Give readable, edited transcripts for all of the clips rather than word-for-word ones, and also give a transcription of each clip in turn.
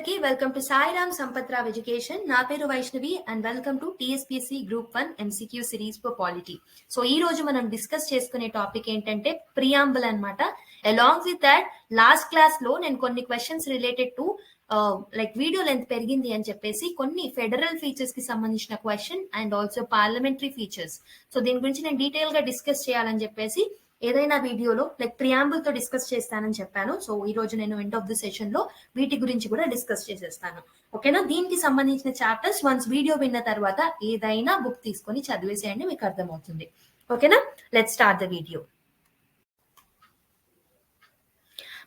అందరికీ welcome to Sairam సంపత్రావ్ education. నా పేరు Vaishnavi and welcome to TSPSC Group-1 MCQ series for Polity. So ఈ రోజు మనం డిస్కస్ చేసుకునే టాపిక్ ఏంటంటే ప్రియాంబుల్ అన్నమాట. Along with that last class లో నేను కొన్ని questions related to like video length పెరిగింది అని చెప్పేసి కొన్ని ఫెడరల్ ఫీచర్స్ కి సంబంధించిన question and also parliamentary features. So దీని గురించి నేను డీటెయిల్ గా డిస్కస్ చేయాలని చెప్పేసి ఏదైనా వీడియోలో లైక్ ప్రియాంబుల్ తో డిస్కస్ చేస్తానని చెప్పాను. సో ఈ రోజు నేను ఎండ్ ఆఫ్ ది సెషన్ లో వీటి గురించి కూడా డిస్కస్ చేసేస్తాను. ఓకేనా? దీనికి సంబంధించిన చాప్టర్స్ వన్స్ వీడియో విన్న తర్వాత ఏదైనా బుక్ తీసుకొని చదివేసేయండి, మీకు అర్థమవుతుంది. ఓకేనా? Let's start the video.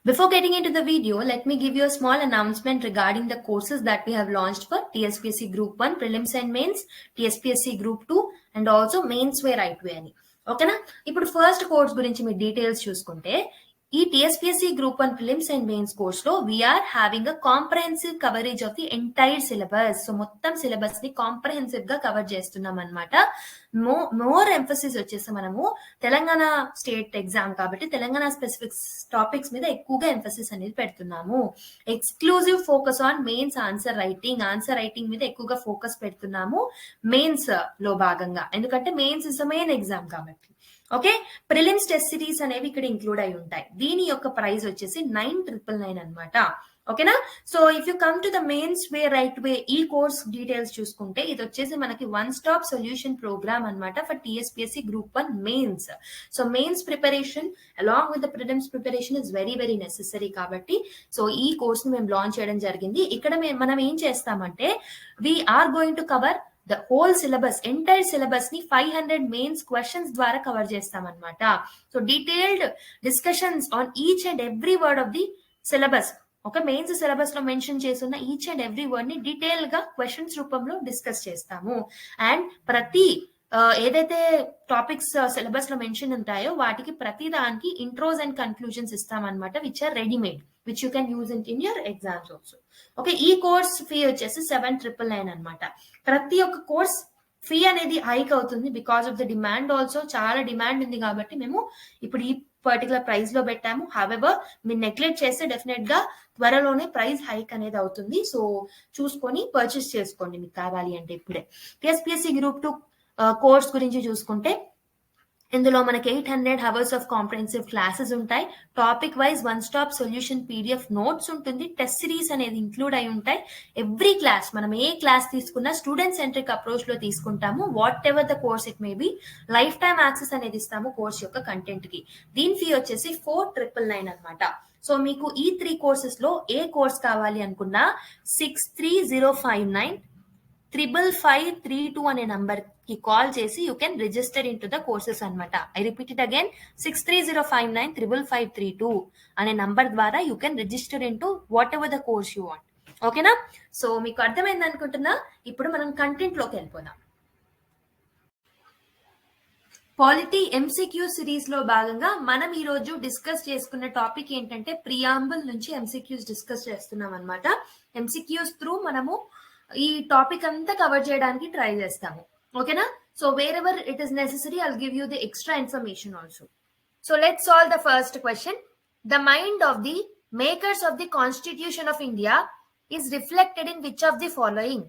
Before getting into the video, let me give you a small announcement regarding the courses that we have launched for TSPSC Group-1 Prelims and Mains, TSPSC Group-2 and also Mains way right way అని. ఓకేనా? ఇప్పుడు first course గురించి మీ details చూసుకుంటే ఈ TSPSC Group-1 Prelims and Mains course లో we're having a comprehensive coverage of the entire syllabus. So మొత్తం syllabus ని comprehensive గా కవర్ చేస్తున్నాం అనమాట. మోర్ ఎంఫసిస్ వచ్చేసి మనము తెలంగాణ స్టేట్ ఎగ్జామ్ కాబట్టి తెలంగాణ స్పెసిఫిక్ టాపిక్స్ మీద ఎక్కువగా ఎంఫసిస్ అనేది పెడుతున్నాము. Exclusive focus on mains answer writing మీద ఎక్కువగా ఫోకస్ పెడుతున్నాము మెయిన్స్ లో భాగంగా, ఎందుకంటే mains is the main exam కాబట్టి. ఓకే, ప్రిలిమ్స్ టెస్ట్ సిరీస్ అనేవి ఇక్కడ ఇంక్లూడ్ అయి ఉంటాయి. దీని యొక్క ప్రైస్ వచ్చేసి 9,999 అనమాట. ఓకేనా? So if you come to the mains way right way ఈ కోర్స్ డీటెయిల్స్ చూసుకుంటే ఇది వచ్చేసి మనకి వన్ స్టాప్ సొల్యూషన్ ప్రోగ్రామ్ అనమాట for TSPSC Group-1 mains. So mains preparation along with the prelims preparation is very very necessary కాబట్టి so ఈ course ని మేము లాంచ్ చేయడం జరిగింది. ఇక్కడ మనం ఏం చేస్తామంటే we are going to cover the whole syllabus, entire syllabus ని 500 మెయిన్స్ క్వశ్చన్స్ ద్వారా కవర్ చేస్తాం అనమాట. So detailed discussions on each and every word of the syllabus, ఒక మెయిన్స్ సిలబస్ లో మెన్షన్ చేస్తున్న ఈచ్ అండ్ ఎవ్రీ వర్డ్ ని డీటెయిల్ గా questions రూపంలో డిస్కస్ చేస్తాము. అండ్ ప్రతి ఏదైతే టాపిక్స్ సిలబస్ లో మెన్షన్ ఉంటాయో వాటికి ప్రతి దానికి ఇంట్రోస్ అండ్ కన్క్లూజన్స్ ఇస్తామన్నమాట, which are readymade, which you can use in your exams also. Okay, ఈ కోర్స్ ఫీ వచ్చేసి 7,999 అనమాట. ప్రతి ఒక్క కోర్స్ ఫీ అనేది హైక్ అవుతుంది because of the demand also. చాలా డిమాండ్ ఉంది కాబట్టి మేము ఇప్పుడు ఈ పర్టికులర్ ప్రైస్ లో పెట్టాము. హౌవెవర్ మీరు నెగ్లెక్ట్ చేస్తే డెఫినెట్ గా త్వరలోనే ప్రైస్ హైక్ అనేది అవుతుంది. సో చూసుకొని పర్చేస్ చేసుకోండి మీకు కావాలి అంటే. ఇప్పుడే TSPSC Group-2 కోర్స్ గురించి చూసుకుంటే ఇందులో మనకి 800 అవర్స్ ఆఫ్ కాంప్రహెన్సివ్ క్లాసెస్ ఉంటాయి. Topic wise one stop solution PDF notes ఉంటుంది. టెస్ట్ సిరీస్ అనేది ఇంక్లూడ్ అయి ఉంటాయి. ఎవ్రీ క్లాస్ మనం ఏ క్లాస్ తీసుకున్నా స్టూడెంట్ సెంట్రిక్ అప్రోచ్ లో తీసుకుంటాము. What ever the course it may be, life time access అనేది ఇస్తాము కోర్స్ యొక్క కంటెంట్ కి. దీని ఫీ వచ్చేసి 4,999 అనమాట. సో మీకు ఈ 3 కోర్సెస్ లో ఏ కోర్స్ కావాలి అనుకున్నా 63,059 55532 అనే నంబర్ కి కాల్ చేసి you can register in to the courses అనమాట. ఐ రిపీట్ ఇట్ అగైన్, 63,059 55532 అనే నంబర్ ద్వారా you can register in to what ever the course you want. ఓకేనా? సో మీకు అర్థమైంది అనుకుంటున్నా. ఇప్పుడు మనం కంటెంట్ లోకి వెళ్ళిపోదాం. పాలిటీ MCQ సిరీస్ లో భాగంగా మనం ఈ రోజు డిస్కస్ చేసుకున్న టాపిక్ ఏంటంటే ప్రియాంబుల్ నుంచి MCQs డిస్కస్ చేస్తున్నాం అనమాట. MCQs త్రూ మనము ఈ టాపిక్ అంతా కవర్ చేయడానికి ట్రై చేస్తాము. ఓకేనా? So where ever it is necessary I'll give you the extra information also. So let's solve the first question. The mind of the makers of the constitution of India is reflected in which of the following?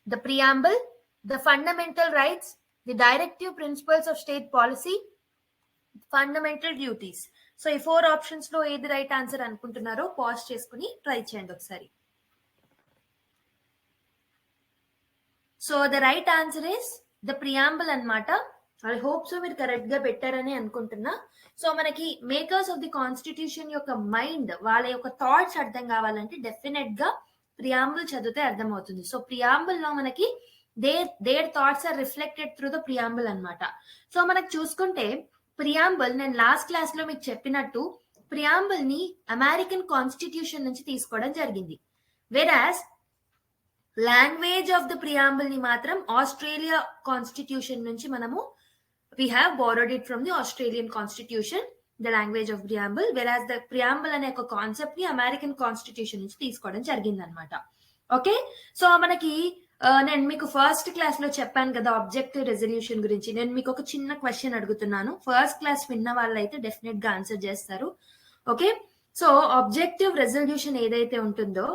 The preamble, the fundamental rights, the directive principles of state policy, fundamental duties. So ఈ 4 options లో ఏది right answer అనుకుంటున్నారో pause చేసుకుని try చేయండి ఒకసారి. So the right answer is the preamble అనమాట. I hope so మీరు correct గా పెట్టారని అనుకుంటున్నా. సో మనకి మేకర్స్ ఆఫ్ ది కాన్స్టిట్యూషన్ యొక్క మైండ్, వాళ్ళ యొక్క థాట్స్ అర్థం కావాలంటే డెఫినెట్ గా ప్రియాంబుల్ చదివితే అర్థమవుతుంది. సో ప్రియాంబుల్ లో మనకి their thoughts are reflected through the preamble అనమాట. సో మనకు చూసుకుంటే ప్రియాంబుల్, నేను లాస్ట్ క్లాస్ లో మీకు చెప్పినట్టు ప్రియాంబుల్ ని అమెరికన్ కాన్స్టిట్యూషన్ నుంచి తీసుకోవడం జరిగింది. వెరాస్ లాంగ్వేజ్ ఆఫ్ ద ప్రియాంబుల్ ని మాత్రం ఆస్ట్రేలియా కాన్స్టిట్యూషన్ నుంచి మనము we have borrowed it from the Australian constitution, the language of preamble, whereas the preamble అనే ఒక కాన్సెప్ట్ ని అమెరికన్ కాన్స్టిట్యూషన్ నుంచి తీసుకోవడం జరిగింది అనమాట. ఓకే, సో మనకి నేను మీకు ఫస్ట్ క్లాస్ లో చెప్పాను కదా ఆబ్జెక్టివ్ రెజల్యూషన్ గురించి. నేను మీకు ఒక చిన్న క్వశ్చన్ అడుగుతున్నాను. ఫస్ట్ క్లాస్ విన్న వాళ్ళైతే డెఫినెట్ గా ఆన్సర్ చేస్తారు. ఓకే, సో ఆబ్జెక్టివ్ రెజల్యూషన్ ఏదైతే ఉంటుందో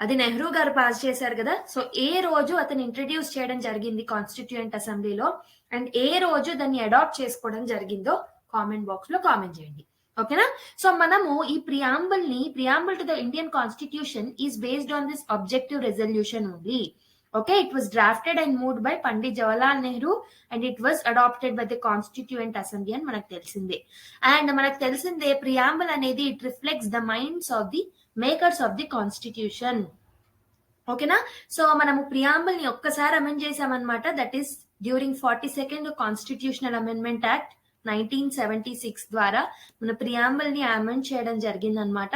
అది నెహ్రూ గారు పాస్ చేశారు కదా. సో ఏ రోజు అతను ఇంట్రడ్యూస్ చేయడం జరిగింది కాన్స్టిట్యూయెంట్ అసెంబ్లీలో అండ్ ఏ రోజు దాన్ని అడాప్ట్ చేసుకోవడం జరిగిందో కామెంట్ బాక్స్ లో కామెంట్ చేయండి. ఓకేనా. సో మనము ఈ preamble to the Indian constitution is based on this objective resolution only. Okay, it was drafted and moved by Pandit Jawaharlal Nehru and it was adopted by the Constituent Assembly and manaku telisinde. And manaku telisinde preamble anedi it reflects the minds of the makers of the constitution. ఓకేనా. So మనము preamble ని ఒక్కసారి amend చేసామన్నమాట. That is during 42nd constitutional amendment act 1976 ద్వారా మన preamble ని amend చేయడం జరిగింది అనమాట.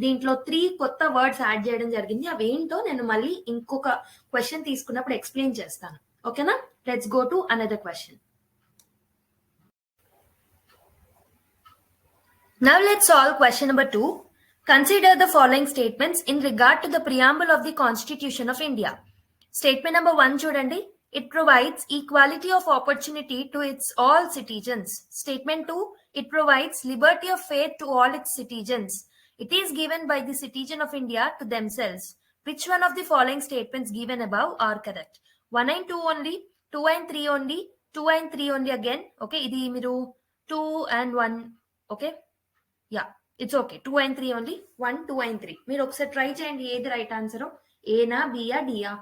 దీంట్లో 3 కొత్త వర్డ్స్ యాడ్ చేయడం జరిగింది. అవి ఏంటో నేను మళ్ళీ ఇంకొక క్వశ్చన్ తీసుకున్నప్పుడు ఎక్స్ప్లెయిన్ చేస్తాను. ఓకేనా. Let's go to another question. Now let's solve question number 2. Consider the following statements in regard to the preamble of the Constitution of India. Statement number 1 chudandi. It provides equality of opportunity to its all citizens. Statement 2. It provides liberty of faith to all its citizens. It is given by the citizen of India to themselves. Which one of the following statements given above are correct? 1 and 2 only, 2 and 3 only, 2 and 3 only again. Okay, idi miru 2 and 1. Okay. Yeah, it's okay. 2 and 3 only. 1, 2 and 3. మీరు ఒకసారి try చేయండి ఏది right answer. ఏనా బియా డియా?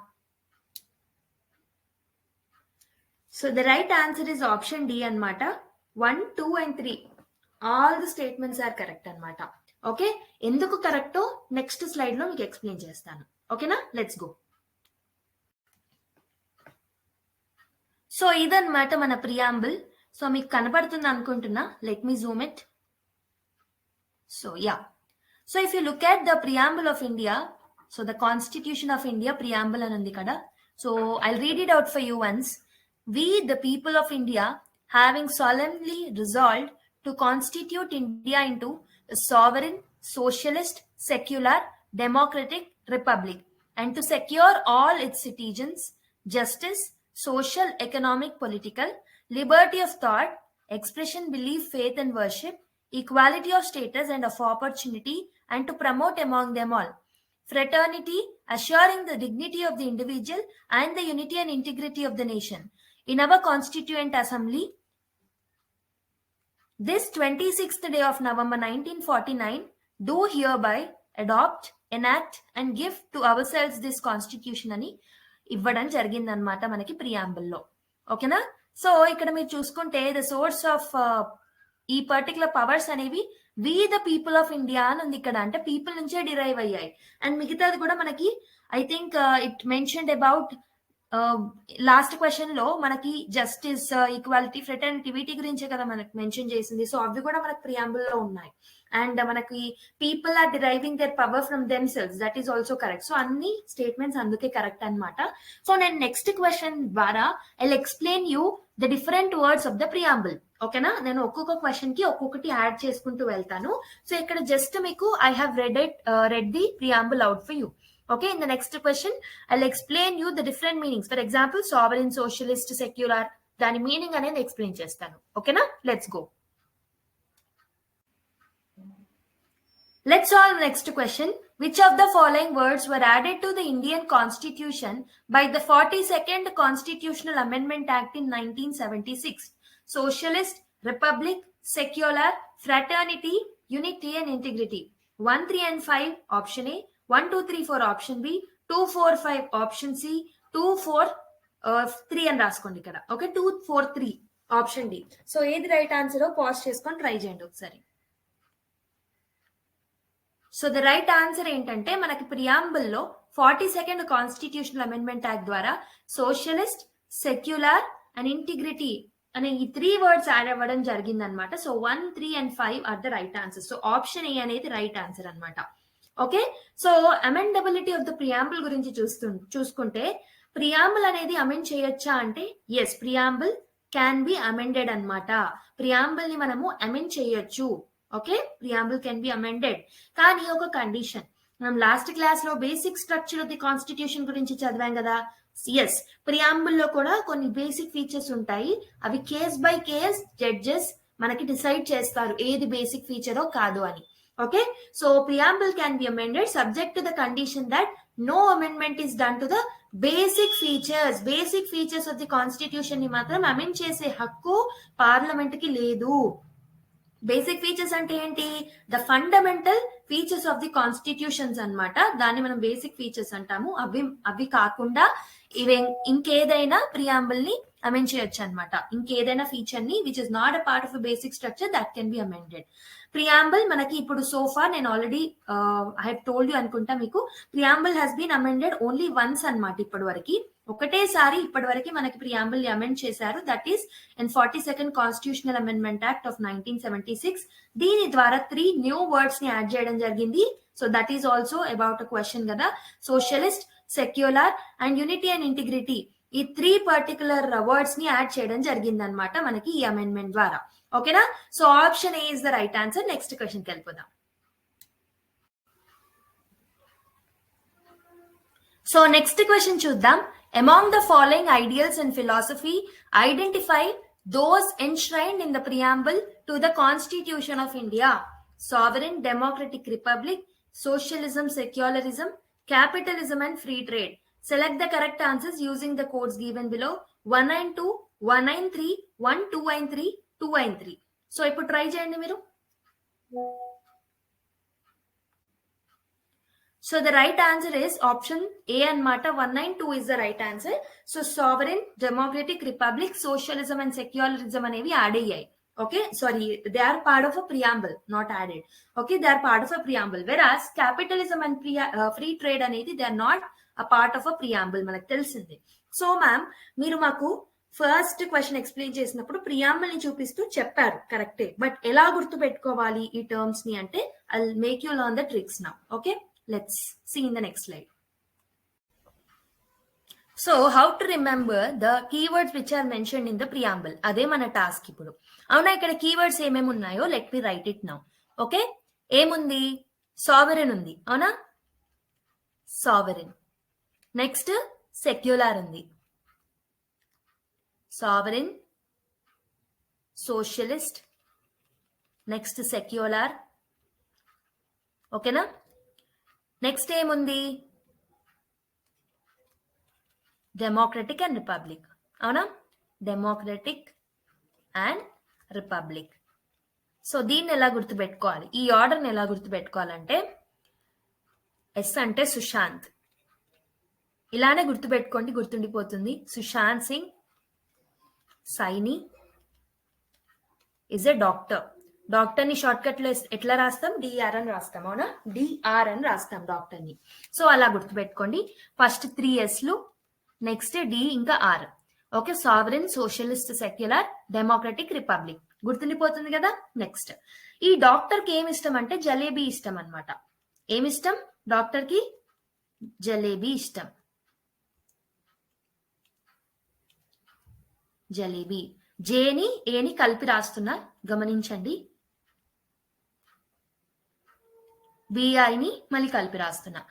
So the right answer is option D అన్నమాట. 1, 2 and 3 all the statements are correct అన్నమాట. ఓకే, ఎందుకు కరెక్టో నెక్స్ట్ స్లైడ్ లో మీకు ఎక్స్ప్లెయిన్ చేస్తాను. ఓకేనా, లెట్స్ గో. సో ఇదన్నమాట మన ప్రియాంబుల్. సో మీకు కనబడుతుంది అనుకుంటున్నా. Let me Zoom it. So yeah, so if you look at the preamble of India, so the Constitution of India preamble anundi kada. So I'll read it out for you once. We the people of India having solemnly resolved to constitute India into a sovereign, socialist, secular, democratic republic and to secure all its citizens justice, social, economic, political, liberty of thought, expression, belief, faith and worship, equality of status and of opportunity and to promote among them all fraternity, assuring the dignity of the individual and the unity and integrity of the nation. In our Constituent Assembly, this 26th day of November 1949, do hereby adopt, enact and give to ourselves this constitution అని ఇవ్వడం జరిగిందనమాట మనకి ప్రియాంబుల్లో. ఓకేనా. So ఇక్కడ మీరు చూసుకుంటే the source of ఈ particular powers అనేవి we the people of India అని ఉంది ఇక్కడ. అంటే పీపుల్ నుంచే డిరైవ్ అయ్యాయి. అండ్ మిగతాది కూడా మనకి I think it mentioned about last question లో మనకి జస్టిస్, ఈక్వాలిటీ, ఫ్రెటర్నిటీ వీటి గురించే కదా మనకి మెన్షన్ చేసింది. సో అవి కూడా మనకి ప్రియాంబుల్ లో ఉన్నాయి. అండ్ మనకి people are deriving their power from themselves, that is also correct. So అన్ని స్టేట్మెంట్స్ అందుకే కరెక్ట్ అనమాట. సో నేను నెక్స్ట్ క్వశ్చన్ ద్వారా I explain you the different words of the preamble. ఓకేనా. నేను ఒక్కొక్క క్వశ్చన్ కి ఒక్కొక్కటి యాడ్ చేసుకుంటూ వెళ్తాను. సో ఇక్కడ జస్ట్ మీకు I have read the preamble out for you. Okay, in the next question, I'll explain you the different meanings. For example, sovereign, socialist, secular, dani meaning anedi explain chestanu. Okay na? Let's go. Let's solve next question. Which of the following words were added to the Indian Constitution by the 42nd Constitutional Amendment Act in 1976? Socialist, republic, secular, fraternity, unity and integrity. 1, 3 and 5 option A. 1, 2, 3, 4 option B, 2, 4, 5 option C, 2, 4, 3 అని రాసుకోండి ఇక్కడ. Okay, 2, 4, 3 option D. So ఏది right answer pause చేసుకొని try చేయండి ఒకసారి. So the right answer ఏంటంటే మనకి ప్రియాంబుల్లో 42nd కాన్స్టిట్యూషనల్ అమెండ్మెంట్ యాక్ట్ ద్వారా సోషలిస్ట్, సెక్యులర్ అండ్ ఇంటిగ్రిటీ అనే ఈ 3 వర్డ్స్ యాడ్ అవ్వడం జరిగింది అనమాట. So 1, 3 and 5 are the right answer. So option A అనేది రైట్ ఆన్సర్ అనమాట. Okay. So amendability of the preamble గురించి చూసుకుంటే ప్రియాంబుల్ అనేది అమెండ్ చేయొచ్చా అంటే yes, preamble can be amended అనమాట. ప్రియాంబుల్ ని మనము అమెండ్ చేయొచ్చు. Okay, preamble can be amended. కానీ ఒక కండిషన్, మనం లాస్ట్ క్లాస్ లో basic structure of the constitution గురించి చదివాం కదా. ఎస్, ప్రియాంబుల్ లో కూడా కొన్ని బేసిక్ ఫీచర్స్ ఉంటాయి. అవి కేస్ బై కేస్ జడ్జెస్ మనకి డిసైడ్ చేస్తారు ఏది బేసిక్ ఫీచరో కాదు అని. Okay, so preamble can be amended subject to the condition that No amendment is done to the basic features of the constitution ని మాత్రం అమెండ్ చేసే హక్కు పార్లమెంట్ కి లేదు. బేసిక్ ఫీచర్స్ అంటే ఏంటి? The fundamental features of the constitutions అన్నమాట. దాన్ని మనం బేసిక్ ఫీచర్స్ అంటాము. అవి కాకుండా ఇంకేదైనా ప్రియాంబుల్ ని అమెండ్ చేయొచ్చు అనమాట. ఇంకేదైనా ఫీచర్ ని which is not a part of basic structure that can be amended. Preamble మనకి ఇప్పుడు సోఫా నేను already I have told you అనుకుంటా మీకు, preamble has been amended only once అనమాట. ఇప్పటి వరకు ఒకటేసారి ఇప్పటి వరకు మనకి ప్రియాంబుల్ అమెండ్ చేశారు. That is in 42nd constitutional amendment act of 1976. దీని ద్వారా 3 న్యూ వర్డ్స్ ని యాడ్ చేయడం జరిగింది. So that is also about a question కదా. Socialist, secular and unity and integrity, ఈ 3 పర్టికులర్ వర్డ్స్ ని యాడ్ చేయడం జరిగింది అనమాట మనకి ఈ అమెండ్మెంట్ ద్వారా. ఓకేనా? So option A is the right answer. Next question కి వెళ్ళిపోదాం. సో నెక్స్ట్ క్వశ్చన్ చూద్దాం. Among the following ideals and philosophy, identify those enshrined in the preamble to the Constitution of India. Sovereign democratic republic, socialism, secularism, capitalism and free trade. Select the correct answers using the codes given below. 192, 193, 1293, 293. So ఇప్పుడు try చేయండి మీరు. So the right answer is option A annamata. 192 is the right answer. So sovereign, democratic republic, socialism and secularism అనేవి add అయ్యాయి. Okay, sorry, they are part of a preamble, not added. Okay, they are part of a preamble. Whereas capitalism and free trade అనేది they are not a part of a preamble. మనకు తెలిసింది. So ma'am మీరు మాకు first question explain చేసినప్పుడు preamble ని చూపిస్తూ చెప్పారు, కరెక్టే. బట్ ఎలా గుర్తు పెట్టుకోవాలి ఈ టర్మ్స్ ని అంటే I will make you learn the tricks now. Okay, let's see in the next slide. So how to remember the keywords which are mentioned in the preamble, అదే మన టాస్క్ ఇప్పుడు. అవునా, ఇక్కడ కీవర్డ్స్ ఏమేమి ఉన్నాయో let me write it now. Okay, ఏముంది? Sovereign ఉంది, అవునా, సావరెన్. నెక్స్ట్ సెక్యులర్ ఉంది, సావరెన్, సోషలిస్ట్, నెక్స్ట్ సెక్యులర్. ఓకేనా? నెక్స్ట్ ఏముంది? డెమోక్రటిక్ అండ్ రిపబ్లిక్, అవునా, డెమోక్రటిక్ అండ్ రిపబ్లిక్. సో దీన్ని ఎలా గుర్తుపెట్టుకోవాలి? ఈ ఆర్డర్ని ఎలా గుర్తుపెట్టుకోవాలంటే ఎస్ అంటే సుశాంత్, ఇలానే గుర్తుపెట్టుకోండి, గుర్తుండిపోతుంది. Sushant Singh Saini is a doctor. Doctor ని షార్ట్ కట్ లో ఎట్లా రాస్తాం? డిఆర్ అని రాస్తాం, అవునా, డిఆర్ అని రాస్తాం డాక్టర్ ని. సో అలా గుర్తుపెట్టుకోండి. ఫస్ట్ 3 ఎస్లు, నెక్స్ట్ డి ఇంకా R. Okay, sovereign, socialist, secular, democratic, republic. గుర్తుండిపోతుంది కదా. నెక్స్ట్ ఈ డాక్టర్ కి ఏమి ఇష్టం అంటే జలేబీ ఇష్టం అనమాట. ఏమిష్టం డాక్టర్ కి? జలేబీ ఇష్టం. జలేబీ. జేని ఏని కలిపి రాస్తున్నా, గమనించండి. బిఐని మళ్ళీ కలిపి రాస్తున్నా.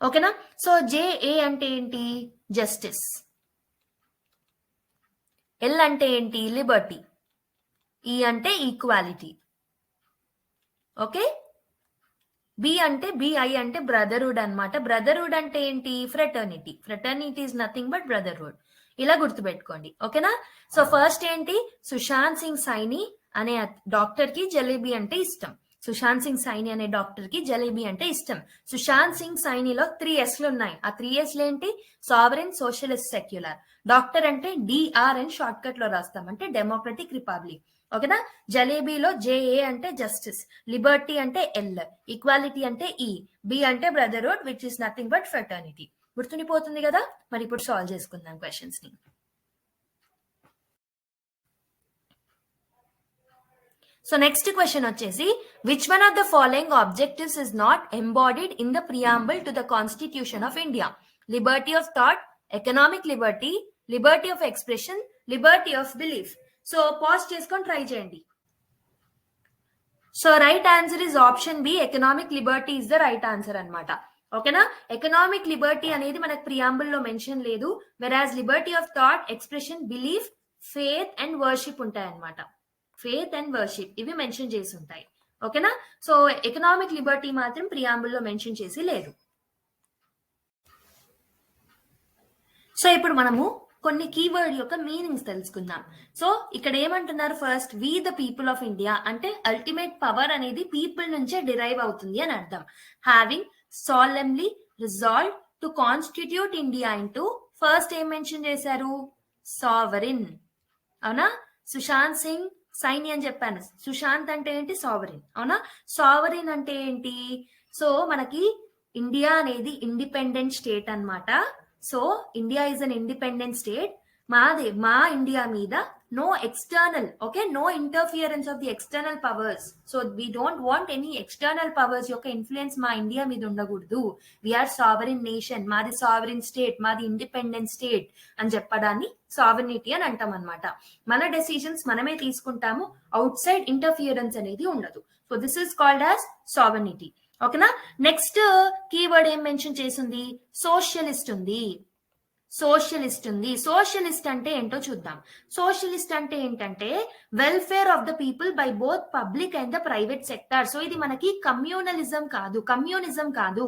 ఓకేనా? సో జేఏ అంటే ఏంటి? జస్టిస్. ఎల్ అంటే ఏంటి? లిబర్టీ. ఈ అంటే ఈక్వాలిటీ. ఓకే, బి అంటే బిఐ అంటే బ్రదర్హుడ్ అనమాట. బ్రదర్హుడ్ అంటే ఏంటి? Fraternity. Fraternity is nothing but brotherhood. ఇలా గుర్తుపెట్టుకోండి. ఓకేనా? సో ఫస్ట్ ఏంటి? సుశాంత్ సింగ్ సైని అనే డాక్టర్ కి జలేబీ అంటే ఇష్టం. సుశాంత్ సింగ్ సైని అనే డాక్టర్ కి జలేబీ అంటే ఇష్టం. సుశాంత్ సింగ్ సైనిలో 3 ఎస్లు ఉన్నాయి. ఆ 3 ఎస్లు ఏంటి? Sovereign, socialist, secular. డాక్టర్ అంటే డిఆర్ అని షార్ట్ కట్ లో రాస్తాం, అంటే డెమోక్రటిక్, రిపబ్లిక్. ఓకేనా? జలేబీలో జేఏ అంటే జస్టిస్, లిబర్టీ అంటే ఎల్, ఈక్వాలిటీ అంటే ఈ, బి అంటే brotherhood which is nothing but fraternity. గుర్తుండిపోతుంది కదా. మరి ఇప్పుడు సాల్వ్ చేసుకుందాం క్వశ్చన్స్ ని. సో నెక్స్ట్ క్వశ్చన్ వచ్చేసి, which one of the following objectives is not embodied in the preamble to the constitution of India? Liberty of thought, economic Liberty, liberty of expression, liberty of belief. So pause చేసుకొని try చేయండి. So right answer is option B, economic liberty is the right answer అనమాట. ఓకేనా? Economic liberty అనేది మనకు preamble లో mention లేదు. వెరాజ్ Liberty of thought, expression, belief, faith and worship ఉంటాయి అనమాట. ఫేత్ అండ్ వర్షిప్ ఇవి మెన్షన్ చేసి ఉంటాయి. ఓకేనా? సో ఎకనామిక్ లిబర్టీ మాత్రం ప్రియాంబుల్ లో మెన్షన్ చేసి లేదు. సో ఇప్పుడు మనము కొన్ని కీవర్డ్ యొక్క మీనింగ్స్ తెలుసుకుందాం. సో ఇక్కడ ఏమంటున్నారు, first we the people of India అంటే అల్టిమేట్ పవర్ అనేది పీపుల్ నుంచే డిరైవ్ అవుతుంది అని అర్థం. Having solemnly resolve to constitute India into, first ఏం మెన్షన్ చేశారు, సావరిన్. అవునా, సుశాంత్ సింగ్ సైని అని చెప్పాను. సుశాంత్ అంటే ఏంటి, సావరిన్. అవునా, సావరిన్ అంటే ఏంటి, సో మనకి ఇండియా అనేది ఇండిపెండెంట్ స్టేట్ అన్నమాట. So India is an independent state. మా ఇండియా మీద no external, okay, no interference of the external powers. So we don't want any external powers యొక్క ఇన్ఫ్లుయెన్స్ మా ఇండియా మీద ఉండకూడదు. వీఆర్ సావరిన్ నేషన్, మాది sovereign state, మాది independent state అని చెప్పడాన్ని సావరినిటీ అని అంటాం అనమాట. మన డెసిషన్స్ మనమే తీసుకుంటాము, అవుట్ సైడ్ ఇంటర్ఫియరెన్స్ అనేది ఉండదు. So this is called as sovereignty. ఓకేనా. నెక్స్ట్ కీవర్డ్ ఏం మెన్షన్ చేసింది, సోషలిస్ట్ ఉంది. సోషలిస్ట్ ఉంది. సోషలిస్ట్ అంటే ఏంటో చూద్దాం. సోషలిస్ట్ అంటే ఏంటంటే welfare of the people by both public and the private sector. So ఇది మనకి కమ్యూనలిజం కాదు, కమ్యూనిజం కాదు.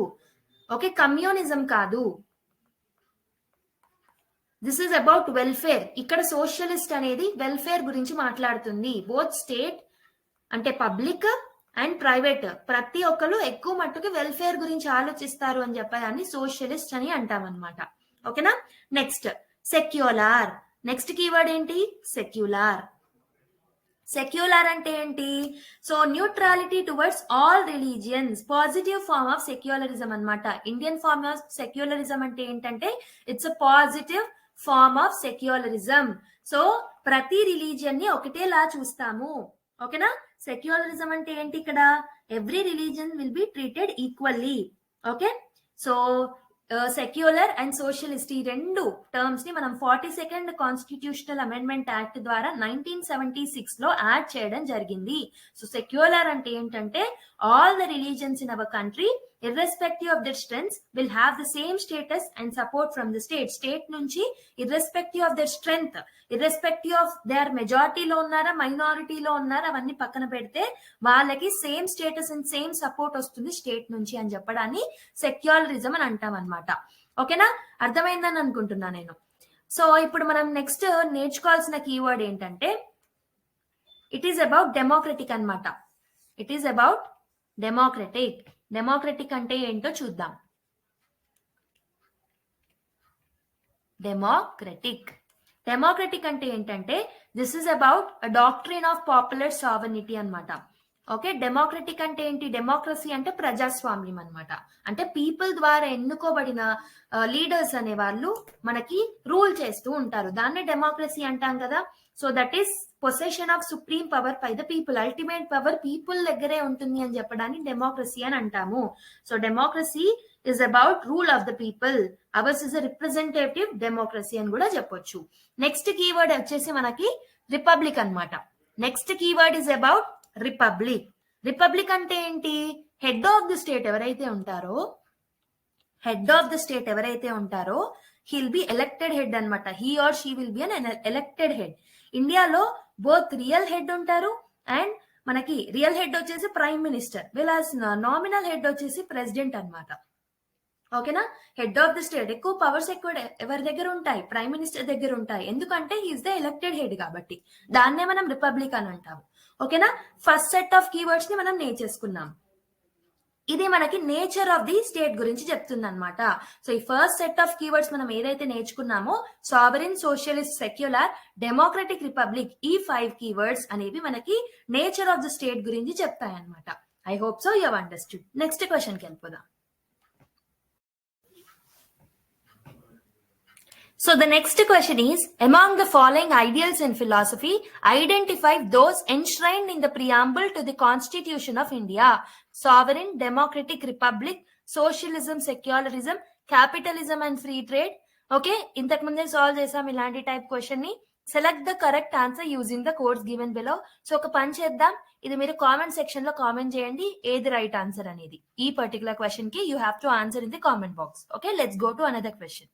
ఓకే, కమ్యూనిజం కాదు. This is about welfare. ఇక్కడ సోషలిస్ట్ అనేది వెల్ఫేర్ గురించి మాట్లాడుతుంది. బోత్ స్టేట్ అంటే పబ్లిక్ అండ్ ప్రైవేట్, ప్రతి ఒక్కరు ఎక్కువ మట్టుకు వెల్ఫేర్ గురించి ఆలోచిస్తారు అని చెప్పేదాన్ని సోషలిస్ట్ అని అంటాం అనమాట. ఓకేనా. Next secular. నెక్స్ట్ కీవర్డ్ ఏంటి, సెక్యులర్. సెక్యులర్ అంటే ఏంటి, so neutrality towards all religions, positive form of secularism అనమాట. ఇండియన్ ఫార్మ్ ఆఫ్ సెక్యులరిజం అంటే ఏంటంటే it's a positive form of secularism. So ప్రతి రిలీజియన్ ని ఒకటేలా చూస్తాము. ఓకేనా. సెక్యులరిజం అంటే ఏంటి, ఇక్కడ every religion will be treated equally. Okay. So secular and socialist ఈ రెండు టర్మ్స్ ని మనం 42nd కాన్స్టిట్యూషనల్ అమెండ్మెంట్ యాక్ట్ ద్వారా 1976 లో యాడ్ చేయడం జరిగింది. సో సెక్యులర్ అంటే ఏంటంటే all the religions in our country irrespective of their strengths will have the same status and support from the state. State నుంచి irrespective of their strength, irrespective of their majority లో ఉన్నారా minority లో ఉన్నారా అవన్నీ పక్కన పెడితే వాళ్ళకి same status and same support వస్తుంది స్టేట్ నుంచి అని చెప్పడాన్ని సెక్యులరిజం అని అంటాం అనమాట. ఓకేనా, అర్థమైందని అనుకుంటున్నా నేను. సో ఇప్పుడు మనం నెక్స్ట్ నేర్చుకోవాల్సిన కీవర్డ్ ఏంటంటే ఇట్ ఈస్ అబౌట్ డెమోక్రటిక్ అనమాట. It is about democratic. Democratic అంటే ఏంటో చూద్దాం. డెమోక్రటిక్. డెమోక్రటిక్ అంటే ఏంటంటే this is about a doctrine of popular sovereignty అనమాట. ఓకే, డెమోక్రటిక్ అంటే ఏంటి, డెమోక్రసీ అంటే ప్రజాస్వామ్యం అనమాట. అంటే పీపుల్ ద్వారా ఎన్నుకోబడిన లీడర్స్ అనే వాళ్ళు మనకి రూల్ చేస్తూ ఉంటారు, దాన్నే డెమోక్రసీ అంటాం కదా. So that is possession of supreme power by the people, ultimate power people దగ్గరే ఉంటుంది అని చెప్పడాన్ని డెమోక్రసీ అని అంటాము. So democracy is about rule of the people, hours is a representative democracy అని కూడా చెప్పొచ్చు. నెక్స్ట్ కీవర్డ్ వచ్చేసి మనకి రిపబ్లిక్ అన్నమాట. Next keyword is about republic. Republic అంటే ఏంటి, హెడ్ ఆఫ్ ది స్టేట్ ఎవరైతే ఉంటారో, హెడ్ ఆఫ్ ద స్టేట్ ఎవరైతే ఉంటారో హీల్ బి ఎలక్టెడ్ హెడ్ అనమాట. He or she will be an elected head. ఇండియాలో బోత్ రియల్ హెడ్ ఉంటారు అండ్ మనకి రియల్ హెడ్ వచ్చేసి prime minister, Vilas nominal head వచ్చేసి ప్రెసిడెంట్ అనమాట. ఓకేనా. హెడ్ ఆఫ్ ది స్టేట్ ఎక్కువ పవర్స్ ఎక్కువ ఎవరి దగ్గర ఉంటాయి, ప్రైమ్ మినిస్టర్ దగ్గర ఉంటాయి. ఎందుకంటే హీఈస్ ద ఎలక్టెడ్ హెడ్ కాబట్టి దాన్నే మనం రిపబ్లిక్ అని అంటాము. ఓకేనా. ఫస్ట్ సెట్ ఆఫ్ కీవర్డ్స్ ని మనం నేర్చేసుకున్నాం. ఇది మనకి నేచర్ ఆఫ్ ది స్టేట్ గురించి చెప్తుంది అనమాట. సో ఈ ఫస్ట్ సెట్ ఆఫ్ కీవర్డ్స్ మనం ఏదైతే నేర్చుకున్నామో sovereign, socialist, secular, democratic, republic, ఈ 5 కీవర్డ్స్ అనేవి మనకి నేచర్ ఆఫ్ ది స్టేట్ గురించి చెప్తాయి అనమాట. I hope so you have understood. Next question కి వెళ్ళిపోదాం. So the next question is, among the following ideals in philosophy, identify those enshrined in the preamble to the Constitution of India. Sovereign, democratic, republic, socialism, secularism, capitalism and free trade. Okay, ఇంతకు ముందే solve చేసాం ఇలాంటి type question ని. Select the correct answer using the codes given below. So ఒక పని చేద్దాం, ఇది మీరు కామెంట్ సెక్షన్ లో కామెంట్ చేయండి ఏది రైట్ ఆన్సర్ అనేది. ఈ పర్టికులర్ క్వశ్చన్ కి you have to answer in the comment box. Okay, let's go to another question.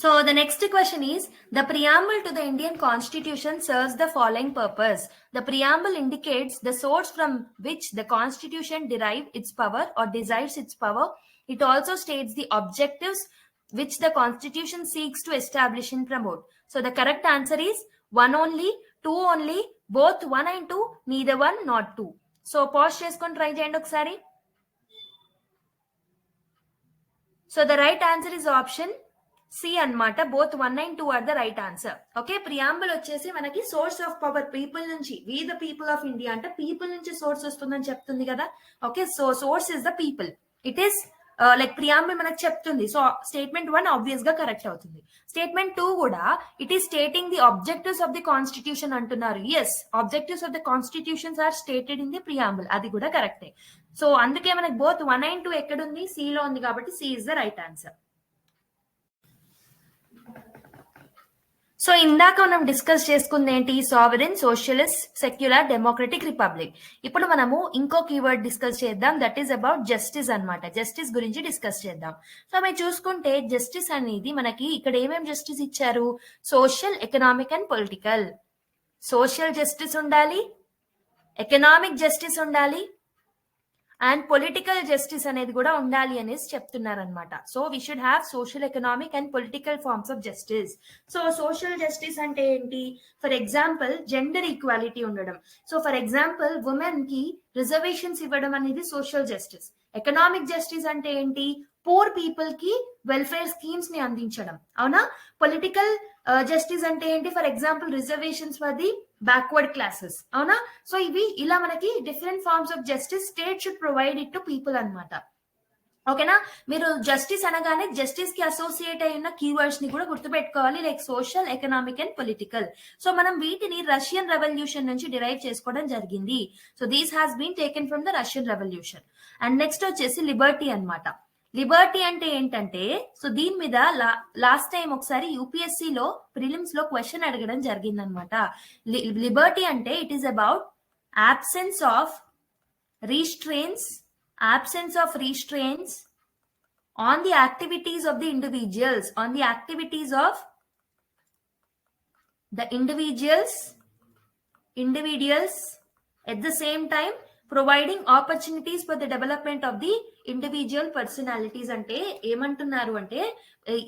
So the next question is, the preamble to the Indian Constitution serves the following purpose. The preamble indicates the source from which the Constitution derives its power or decides its power. It also states the objectives which the constitution seeks to establish and promote. So the correct answer is 1 only, 2 only, both 1 and 2, neither 1 not 2. So pause చేసుకొని try చేయండి ఒకసారి. So the right answer is option C అన్నమాట. Both 1 and 2 are the right answer. Okay, preamble వచ్చేసి మనకి source of power people నుంచి, we the people of India అంటే people నుంచి source వస్తుందని చెప్తుంది కదా. Okay, so source is the people. It is like preamble మనకు చెప్తుంది. సో స్టేట్మెంట్ 1 ఆబ్వియస్ గా కరెక్ట్ అవుతుంది. స్టేట్మెంట్ 2 కూడా it is stating the objectives of the constitution అంటున్నారు. Yes, objectives of the constitutions are stated in the preamble. అది కూడా కరెక్టే. So అందుకే మనకి బోత్ 1 and 2 ఎక్కడుంది, సి లో ఉంది కాబట్టి C is the right answer. So ఇందాక మనం డిస్కస్ చేసుకుంది ఏంటి, sovereign, socialist, secular, democratic, republic. ఇప్పుడు మనము ఇంకో కీవర్డ్ డిస్కస్ చేద్దాం, దట్ ఈస్ అబౌట్ జస్టిస్ అన్నమాట. జస్టిస్ గురించి డిస్కస్ చేద్దాం. సో మీరు చూసుకుంటే జస్టిస్ అనేది మనకి ఇక్కడ ఏమేమి జస్టిస్ ఇచ్చారు, social, economic and political. Social justice ఉండాలి, ఎకనామిక్ జస్టిస్ ఉండాలి, అండ్ పొలిటికల్ జస్టిస్ అనేది కూడా ఉండాలి అనేసి చెప్తున్నారు అనమాట. So we should have social, economic and political forms of justice. So social justice అంటే ఏంటి, ఫర్ ఎగ్జాంపుల్ జెండర్ ఈక్వాలిటీ ఉండడం. సో ఫర్ ఎగ్జాంపుల్ ఉమెన్ కి రిజర్వేషన్స్ ఇవ్వడం అనేది సోషల్ జస్టిస్. ఎకనామిక్ జస్టిస్ అంటే ఏంటి, పూర్ పీపుల్ కి వెల్ఫేర్ స్కీమ్స్ ని అందించడం. అవునా. పొలిటికల్ జస్టిస్ అంటే ఏంటి, for example reservations for the backward classes. అవునా. సో ఇవి ఇలా మనకి different forms of justice state should provide it to people అన్నమాట. ఓకేనా. మీరు జస్టిస్ అనగానే జస్టిస్ కి అసోసియేట్ అయిన కీవర్డ్స్ ని కూడా గుర్తుపెట్టుకోవాలి, like social, economic and political. So మనం వీటిని రష్యన్ రెవల్యూషన్ నుంచి డిరైవ్ చేసుకోవడం జరిగింది. So these has been taken from the Russian revolution. And next వచ్చేసి లిబర్టీ అన్నమాట. లిబర్టీ అంటే ఏంటంటే, సో దీని మీద లాస్ట్ టైం ఒకసారి యూపీఎస్సీ లో ప్రిలిమ్స్ లో క్వశ్చన్ అడగడం జరిగింది అనమాట. లిబర్టీ అంటే it is about absence of restraints on the activities of the individuals, individuals at the same time providing opportunities for the development of the individual personalities. అంటే ఏమంటున్నారు అంటే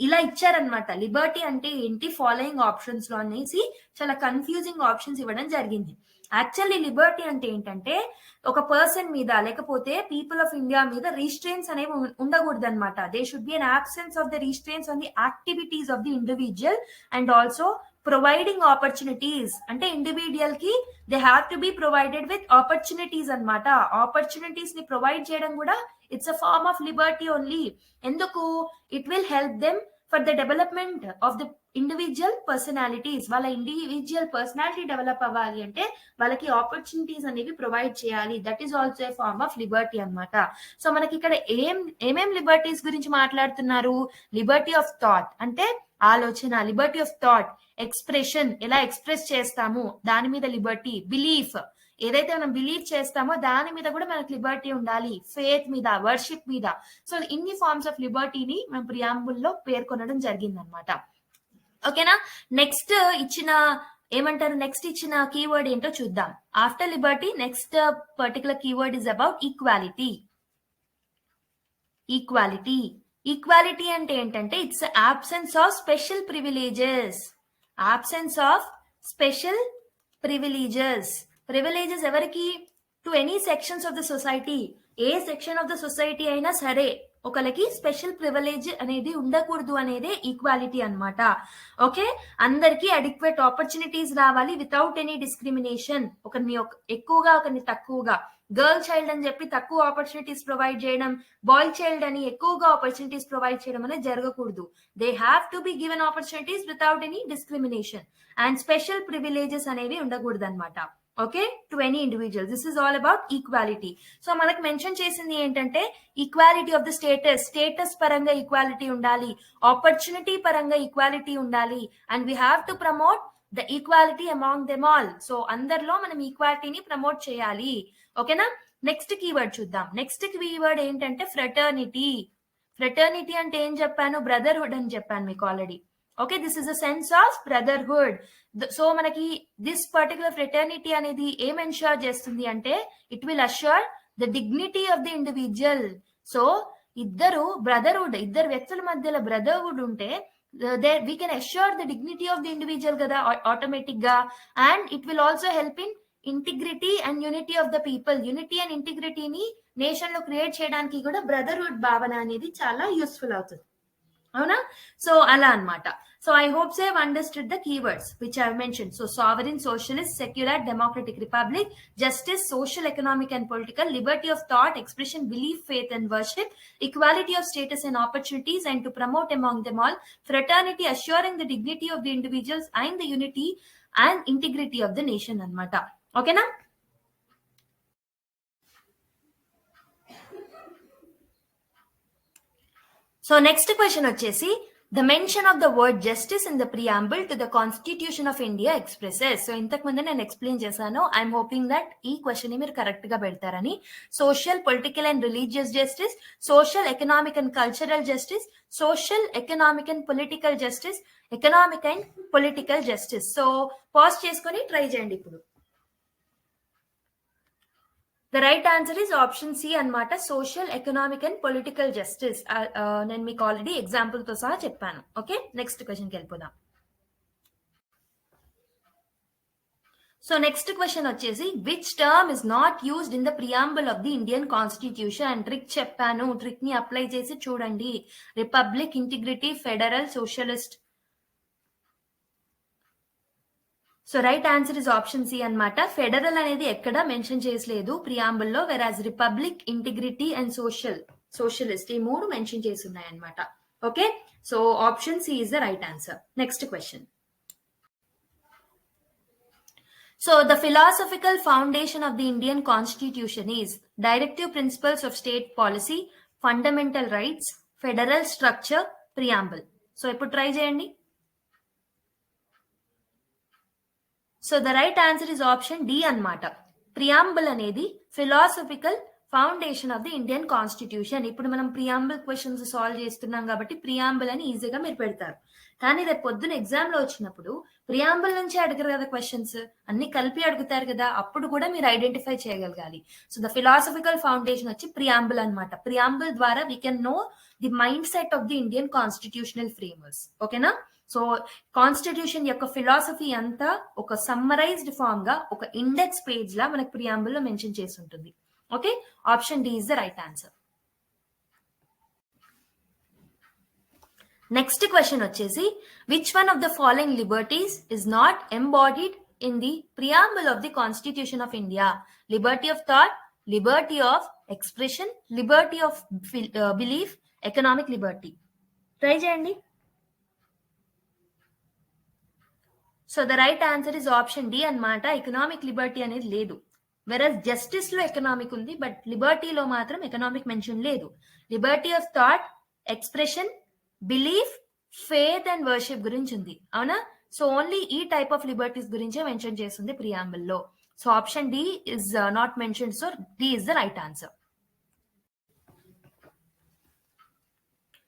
ఇలా ఇచ్చారనమాట. లిబర్టీ అంటే ఏంటి, ఫాలోయింగ్ ఆప్షన్స్ లో అనేసి చాలా కన్ఫ్యూజింగ్ ఆప్షన్స్ ఇవ్వడం జరిగింది. యాక్చువల్లీ లిబర్టీ అంటే ఏంటంటే ఒక పర్సన్ మీద లేకపోతే పీపుల్ ఆఫ్ ఇండియా మీద రిస్ట్రెయిన్స్ అనేవి ఉండకూడదు అనమాట. They should be an absence of the restraints on the activities of the individual and also providing opportunities. అంటే ఇండివిజువల్ కి they have to be provided with opportunities అనమాట. ఆపర్చునిటీస్ ని ప్రొవైడ్ చేయడం కూడా it's a form of liberty only. ఎందుకు, it will help them for the development of the individual personalities. వాళ్ళ individual personality develop అవ్వాలి అంటే వాళ్ళకి ఆపర్చునిటీస్ అనేవి ప్రొవైడ్ చేయాలి. That is also a form of Liberty అన్నమాట. సో మనకి ఇక్కడ ఏమేం లిబర్టీస్ గురించి మాట్లాడుతున్నారు, లిబర్టీ ఆఫ్ థాట్ అంటే ఆలోచన, లిబర్టీ ఆఫ్ థాట్, ఎక్స్ప్రెషన్ ఎలా ఎక్స్ప్రెస్ చేస్తాము దాని మీద లిబర్టీ, బిలీఫ్ ఏదైతే మనం బిలీవ్ చేస్తామో దాని మీద కూడా మనకు లిబర్టీ ఉండాలి, ఫేత్ మీద, వర్షిప్ మీద. సో ఇన్ని ఫార్మ్స్ ఆఫ్ లిబర్టీని మనం ప్రియాంబుల్ లో పేర్కొనడం జరిగింది అనమాట. ఓకేనా. నెక్స్ట్ ఇచ్చిన కీవర్డ్ ఏంటో చూద్దాం. After liberty next particular keyword is about equality. Equality అంటే ఏంటంటే it's absence of special privileges. Privileges ఎవరికి, to any sections of the society. ఏ సెక్షన్ ఆఫ్ ద సొసైటీ అయినా సరే ఒకరికి స్పెషల్ ప్రివిలేజ్ అనేది ఉండకూడదు అనేదే ఈక్వాలిటీ అన్నమాట. ఓకే, అందరికి అడిక్వేట్ ఆపర్చునిటీస్ రావాలి వితౌట్ ఎనీ డిస్క్రిమినేషన్. ఒకరిని ఎక్కువగా ఒకరిని తక్కువగా, గర్ల్ చైల్డ్ అని చెప్పి తక్కువ ఆపర్చునిటీస్ ప్రొవైడ్ చేయడం, బాయ్ చైల్డ్ అని ఎక్కువగా ఆపర్చునిటీస్ ప్రొవైడ్ చేయడం అనేది జరగకూడదు. They have to be given opportunities without any discrimination. And special privileges అనేవి ఉండకూడదు అనమాట. Okay, to any individual. This is all about equality. So మనకు మెన్షన్ చేసింది ఏంటంటే ఈక్వాలిటీ ఆఫ్ ద స్టేటస్ పరంగా ఈక్వాలిటీ ఉండాలి, ఆపర్చునిటీ పరంగా ఈక్వాలిటీ ఉండాలి, and we have to promote the equality among them all. So అందరిలో మనం ఈక్వాలిటీని ప్రమోట్ చేయాలి. ఓకేనా. నెక్స్ట్ కీవర్డ్ చూద్దాం. నెక్స్ట్ కీవర్డ్ ఏంటంటే ఫ్రెటర్నిటీ. ఫ్రెటర్నిటీ అంటే ఏం చెప్పాను, బ్రదర్హుడ్ అని చెప్పాను మీకు ఆల్రెడీ. Okay, this is a sense of brotherhood. So మనకి దిస్ పర్టికులర్ ఫ్రెటర్నిటీ అనేది ఏం ఎన్ష్యూర్ చేస్తుంది అంటే it will assure the dignity of the individual. So ఇద్దరు బ్రదర్హుడ్, ఇద్దరు వ్యక్తుల మధ్యలో బ్రదర్హుడ్ ఉంటే we can assure the dignity of the individual కదా ఆటోమేటిక్ గా, and it will also help in integrity and unity of the people. Unity and ఇంటిగ్రిటీని nation లో create చేయడానికి కూడా బ్రదర్హుడ్ భావన అనేది చాలా యూస్ఫుల్ అవుతుంది. అవునా? సో అలా అన్నమాట. So I hope you have understood the keywords which I have mentioned. So sovereign, socialist, secular, democratic republic, justice, social, economic and political, liberty of thought, expression, belief, faith and worship, equality of status and opportunities, and to promote among them all fraternity, assuring the dignity of the individuals and the unity and integrity of the nation అన్నమాట. ఓకేనా? So next question వచ్చేసి the mention of the word justice in the preamble to the constitution of India expresses. So ఇంతకు ముందే నేను explain చేశాను. I'm hoping that ఈ question ని మీరు కరెక్ట్ గా పెడతారని. Social, political and religious justice, social, economic and cultural justice, social, economic and political justice, economic and political justice. So pause చేసుకొని ట్రై చేయండి ఇప్పుడు. The right answer is option C అన్నమాట, social, economic and political justice. నేను మీకు already example తో సహా చెప్పాను. Okay, next క్వశ్చన్కి వెళ్ళిపోదాం. సో నెక్స్ట్ క్వశ్చన్ వచ్చేసి which term is not used in the preamble of the Indian constitution. Trick చెప్పాను, ట్రిక్ ని అప్లై చేసి చూడండి. Republic, integrity, federal, socialist. So right answer is option C అన్నమాట. ఫెడరల్ అనేది ఎక్కడ మెన్షన్ చేసలేదు ప్రియాంబుల్ లో, వెరాజ్ రిపబ్లిక్, ఇంటిగ్రిటీ అండ్ సోషలిస్ట్ ఈ మూడు మెన్షన్ చేసి ఉన్నాయి అన్నమాట. Okay, so option C is the right answer. Next question. So the philosophical foundation of the Indian constitution is directive principles of state policy, fundamental rights, federal structure, preamble. So ఇప్పుడు try చేయండి. So the right answer is option D అన్నమాట. Preamble అనేది philosophical foundation of the Indian constitution. ఇప్పుడు మనం preamble questions solve చేస్తున్నాం కాబట్టి preamble అని ఈజీగా మీరు పెడతారు. కానీ రేపు పొద్దున ఎగ్జామ్ లో వచ్చినప్పుడు ప్రియాంబుల్ నుంచి అడగరు కదా క్వశ్చన్స్, అన్ని కలిపి అడుగుతారు కదా, అప్పుడు కూడా మీరు ఐడెంటిఫై చేయగలగాలి. సో ద ఫిలాసఫికల్ ఫౌండేషన్ వచ్చి ప్రియాంబుల్ అన్నమాట. ప్రియాంబుల్ ద్వారా we can know the mind set of the Indian constitutional frameworks. ఓకేనా? సో కాన్స్టిట్యూషన్ యొక్క ఫిలాసఫీ అంతా ఒక సమ్మరైజ్డ్ ఫామ్ గా ఒక ఇండెక్స్ పేజ్ లా మనకు ప్రియాంబుల్ లో మెన్షన్ చేసి ఉంటుంది. Okay, option D is the right answer. Next question వచ్చేసి which one of the following liberties is not embodied in the preamble of the constitution of India? Liberty of thought, liberty of expression, liberty of belief, economic liberty. Try చేయండి. So the right answer is option D అన్నమాట. Economic liberty అనేది లేదు. Whereas justice లో economic ఉంది, but లిబర్టీలో మాత్రం economic mention లేదు. Liberty of thought, expression, belief, faith and worship గురించి ఉంది. అవునా? సో ఓన్లీ ఈ టైప్ ఆఫ్ లిబర్టీస్ గురించే మెన్షన్ చేస్తుంది ప్రియాంబుల్ లో. So option D is not mention, so D is the right answer.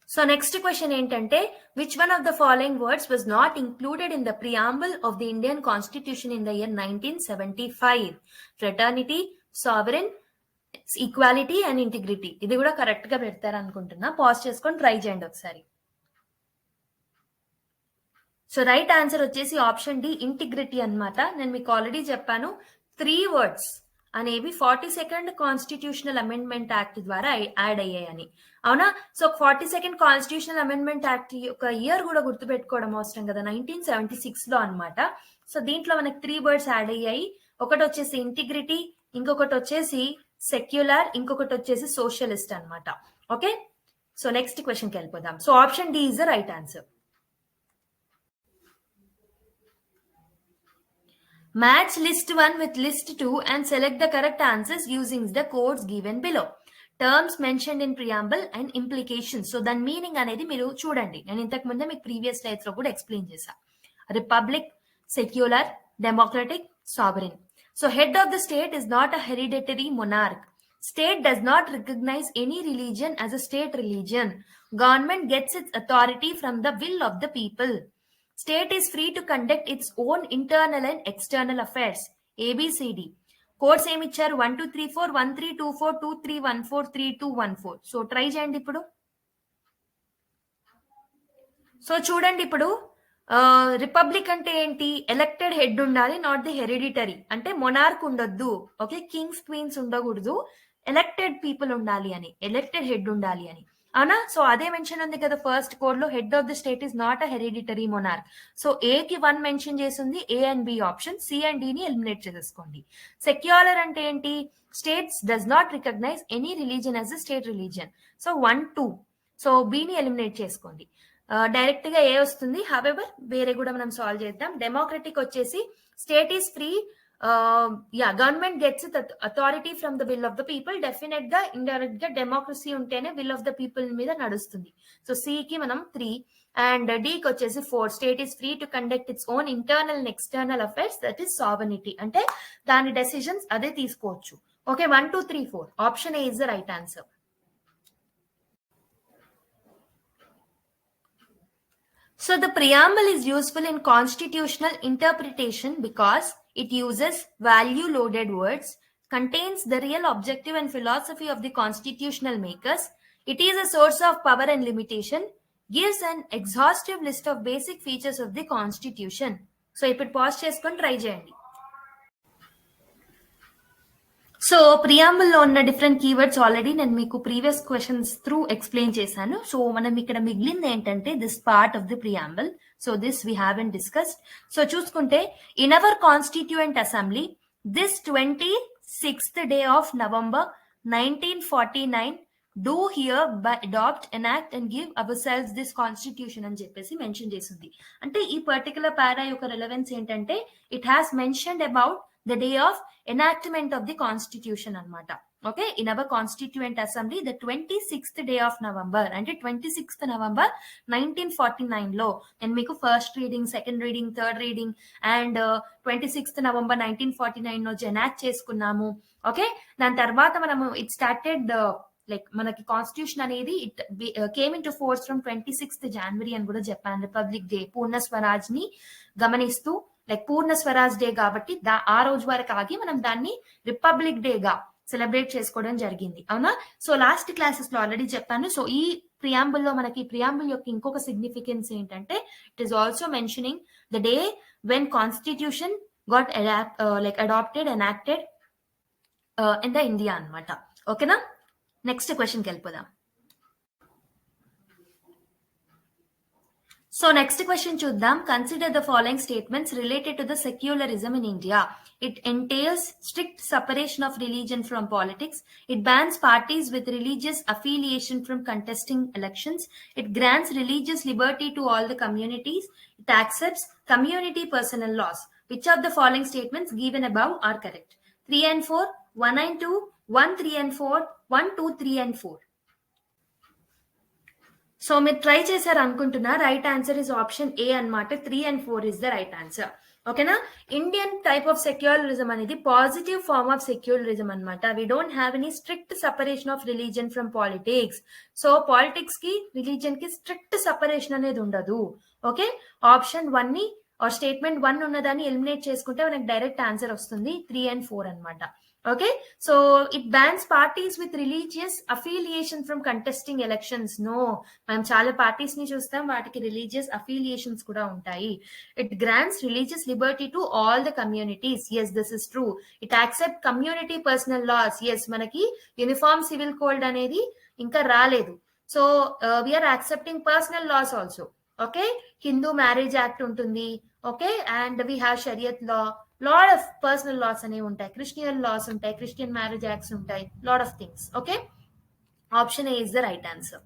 So next question ఏంటంటే which one of the following words was not included in the preamble of the Indian constitution in the year 1975? Fraternity, sovereign, equality and integrity. ఇది కూడా correct గా పెడతారు అనుకుంటున్నా. Pause చేసుకొని try చేయండి ఒకసారి. So right answer వచ్చేసి ఆప్షన్ డి, ఇంటిగ్రిటీ అన్నమాట. నేను మీకు ఆల్రెడీ చెప్పాను 3 words అనేవి 42nd కాన్స్టిట్యూషనల్ అమెండ్మెంట్ యాక్ట్ ద్వారా యాడ్ అయ్యాయని. అవునా? So 42nd constitutional amendment act యొక్క ఇయర్ కూడా గుర్తుపెట్టుకోవడం అవసరం కదా, 1976 లో అన్నమాట. సో దీంట్లో మనకి 3 words యాడ్ అయ్యాయి. ఒకటి వచ్చేసి ఇంటిగ్రిటీ, ఇంకొకటి వచ్చేసి సెక్యులర్, ఇంకొకటి వచ్చేసి సోషలిస్ట్ అన్నమాట. ఓకే, సో నెక్స్ట్ క్వశ్చన్కి వెళ్ళిపోదాం. So option D is the right answer. Match list 1 with list 2 and select the correct answers using the codes given below. Terms mentioned in preamble and implications. So దాని meaning అనేది మీరు చూడండి. నేను ఇంతకు ముందే మీకు ప్రీవియస్ స్లైడ్స్ లో కూడా ఎక్స్ప్లెయిన్ చేశా. Republic, secular, democratic, sovereign. So head of the state is not a hereditary monarch. State does not recognize any religion as a state religion. Government gets its authority from the will of the people. State is free to conduct its own internal and external affairs. ABCD. Codes ఏమి ఇచ్చారు 1234 1324 2314 3214. So try చేయండి ఇప్పుడు. So చూడండి ఇప్పుడు republic అంటే ఏంటి, elected head ఉండాలి, not the hereditary. అంటే మొనార్క్ ఉండొద్దు, ఓకే, కింగ్స్ క్వీన్స్ ఉండకూడదు, ఎలక్టెడ్ పీపుల్ ఉండాలి అని, ఎలక్టెడ్ హెడ్ ఉండాలి అని, అవునా? సో అదే మెన్షన్ ఉంది కదా ఫస్ట్ కోడ్ లో, head of the state is not a hereditary monarch. So A కి 1 మెన్షన్ చేసింది, A and B option, C and D ని ఎలిమినేట్ చేసేసుకోండి. సెక్యులర్ అంటే ఏంటి, states does not recognise any religion as a state religion. So 1 2, so B ని eliminate చేసుకోండి. Direct గా A వస్తుంది. హవెవర్ వేరే కూడా మనం సాల్వ్ చేద్దాం. డెమోక్రటిక్ వచ్చేసి state is free, government gets authority from the will of the people. Definite గా ఇండైరెక్ట్ గా డెమోక్రసీ ఉంటేనే విల్ ఆఫ్ ద పీపుల్ మీద నడుస్తుంది. సో సి కి మనం 3 అండ్ డి కి వచ్చేసి 4. State is free to conduct its own internal and external affairs, that is sovereignty. అంటే దాని డెసిషన్స్ అదే తీసుకోవచ్చు. Okay, 1 2 3 4 option A is the right answer. So the preamble is useful in constitutional interpretation because it uses value-loaded words, contains the real objective and philosophy of the constitutional makers. It is a source of power and limitation, gives an exhaustive list of basic features of the constitution. So ఇప్పుడు pause చేసుకొని try చేయండి. So ప్రియాంబుల్లో ఉన్న different keywords already నేను మీకు previous questions through explain చేశాను. So మనం ఇక్కడ మిగిలింది ఏంటంటే this part of the preamble. So this we haven't discussed. So చూసుకుంటే in our constituent assembly this 26th day of November 1949 do hereby adopt enact and give ourselves this constitution అని చెప్పేసి mention చేసింది. అంటే ఈ particular పారా యొక్క relevance ఏంటంటే it has mentioned about the day of enactment of the constitution అన్నమాట. Okay, in our constituent assembly the 26th day of November, అంటే 26th November 1949 లో నేను మీకు first reading, second reading, third reading and 26th November 1949 లో enact చేసుకున్నాము. Okay, దాని తర్వాత మనము ఇట్ స్టార్టెడ్ లైక్ మనకి కాన్స్టిట్యూషన్ అనేది it came in to force from 26th January అని కూడా చెప్పాను. రిపబ్లిక్ డే, పూర్ణ స్వరాజ్ ని గమనిస్తూ, లైక్ పూర్ణ స్వరాజ్ డే కాబట్టి ఆ రోజు వరకు ఆగి మనం దాన్ని రిపబ్లిక్ డే గా సెలబ్రేట్ చేసుకోవడం జరిగింది, అవునా? సో లాస్ట్ క్లాసెస్ లో ఆల్రెడీ చెప్పాను. సో ఈ ప్రియాంబుల్ లో మనకి ప్రియాంబుల్ యొక్క ఇంకొక సిగ్నిఫికెన్స్ ఏంటంటే it is also mentioning the day when constitution got adopted, enacted in the India అన్నమాట. ఓకేనా, నెక్స్ట్ క్వశ్చన్కి వెళ్ళిపోదాం. So next question చూద్దాం. Consider the following statements related to the secularism in India. It entails strict separation of religion from politics. It bans parties with religious affiliation from contesting elections. It grants religious liberty to all the communities. It accepts community personal laws. Which of the following statements given above are correct? 3 and 4, 1 and 2, 1, 3 and 4, 1, 2, 3 and 4. So మీరు try చేశారు అనుకుంటున్నా. Right answer is option A అన్నమాట. 3 and 4 is the right answer. ఓకేనా, Indian type of secularism అనేది positive form of secularism అనమాట. We don't have any strict separation of religion from politics. So politics కి religion కి strict separation అనేది ఉండదు. Okay, option 1 ని are statement 1 ఉన్నదాన్ని eliminate చేసుకుంటే మనకి డైరెక్ట్ ఆన్సర్ వస్తుంది 3 and 4 అనమాట. Okay, so it bans parties with religious affiliation from contesting elections. No, మనం చాలా పార్టీస్ ని చూస్తాం, వాటికి రిలీజియస్ అఫిలియేషన్స్ కూడా ఉంటాయి. It grants religious liberty to all the communities. Yes, this is true. It accept community personal laws. Yes, మనకి uniform civil code అనేది ఇంకా రాలేదు. So we are accepting personal laws also. Okay, Hindu marriage act ఉంటుంది. Okay, and we have Shariat law, lot of personal laws అనేవి ఉంటాయి, Christian laws ఉంటాయి, Christian marriage acts ఉంటాయి, lot of things. Okay, option A is the right answer.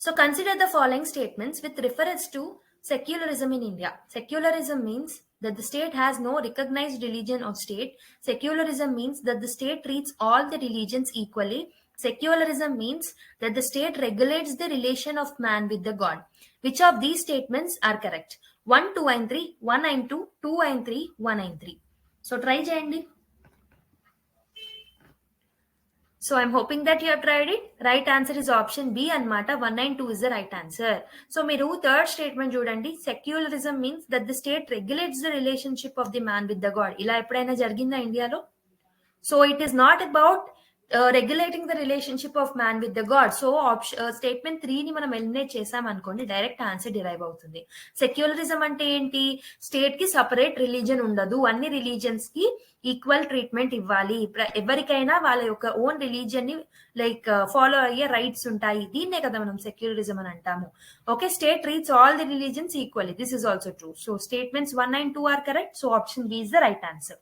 So consider the following statements with reference to secularism in India. Secularism means that the state has no recognized religion or state. Secularism means that the state treats all the religions equally. Secularism means that the state regulates the relation of man with the God. Which of these statements are correct? 1, 2 and 3, 1 and 2, 2 and 3, 1 and 3. So try చేయండి. So I'm hoping that you have tried it. Right answer is option B anamata. 1 and 2 is the right answer. So మీరు third statement చూడండి. Secularism means that the state regulates the relationship of the man with the god. ఇలా ఎప్పుడైనా జరిగిందా ఇండియాలో? So it is not about regulating the relationship of man with the god. So statement 3 ని మనం eliminate చేసాం అనుకోండి, direct answer derive అవుతుంది. Secularism అంటే ఏంటి? స్టేట్ కి సపరేట్ రిలీజన్ ఉండదు, అన్ని రిలీజన్స్ కి ఈక్వల్ ట్రీట్మెంట్ ఇవ్వాలి, ఎవరికైనా వాళ్ళ యొక్క ఓన్ రిలీజియన్ ని లైక్ ఫాలో అయ్యే రైట్స్ ఉంటాయి. దీన్నే కదా మనం సెక్యులరిజం అని అంటాము. Okay, state treats all the religions equally. This is also true. So statements 1 and 2 are correct. So option B is the right answer.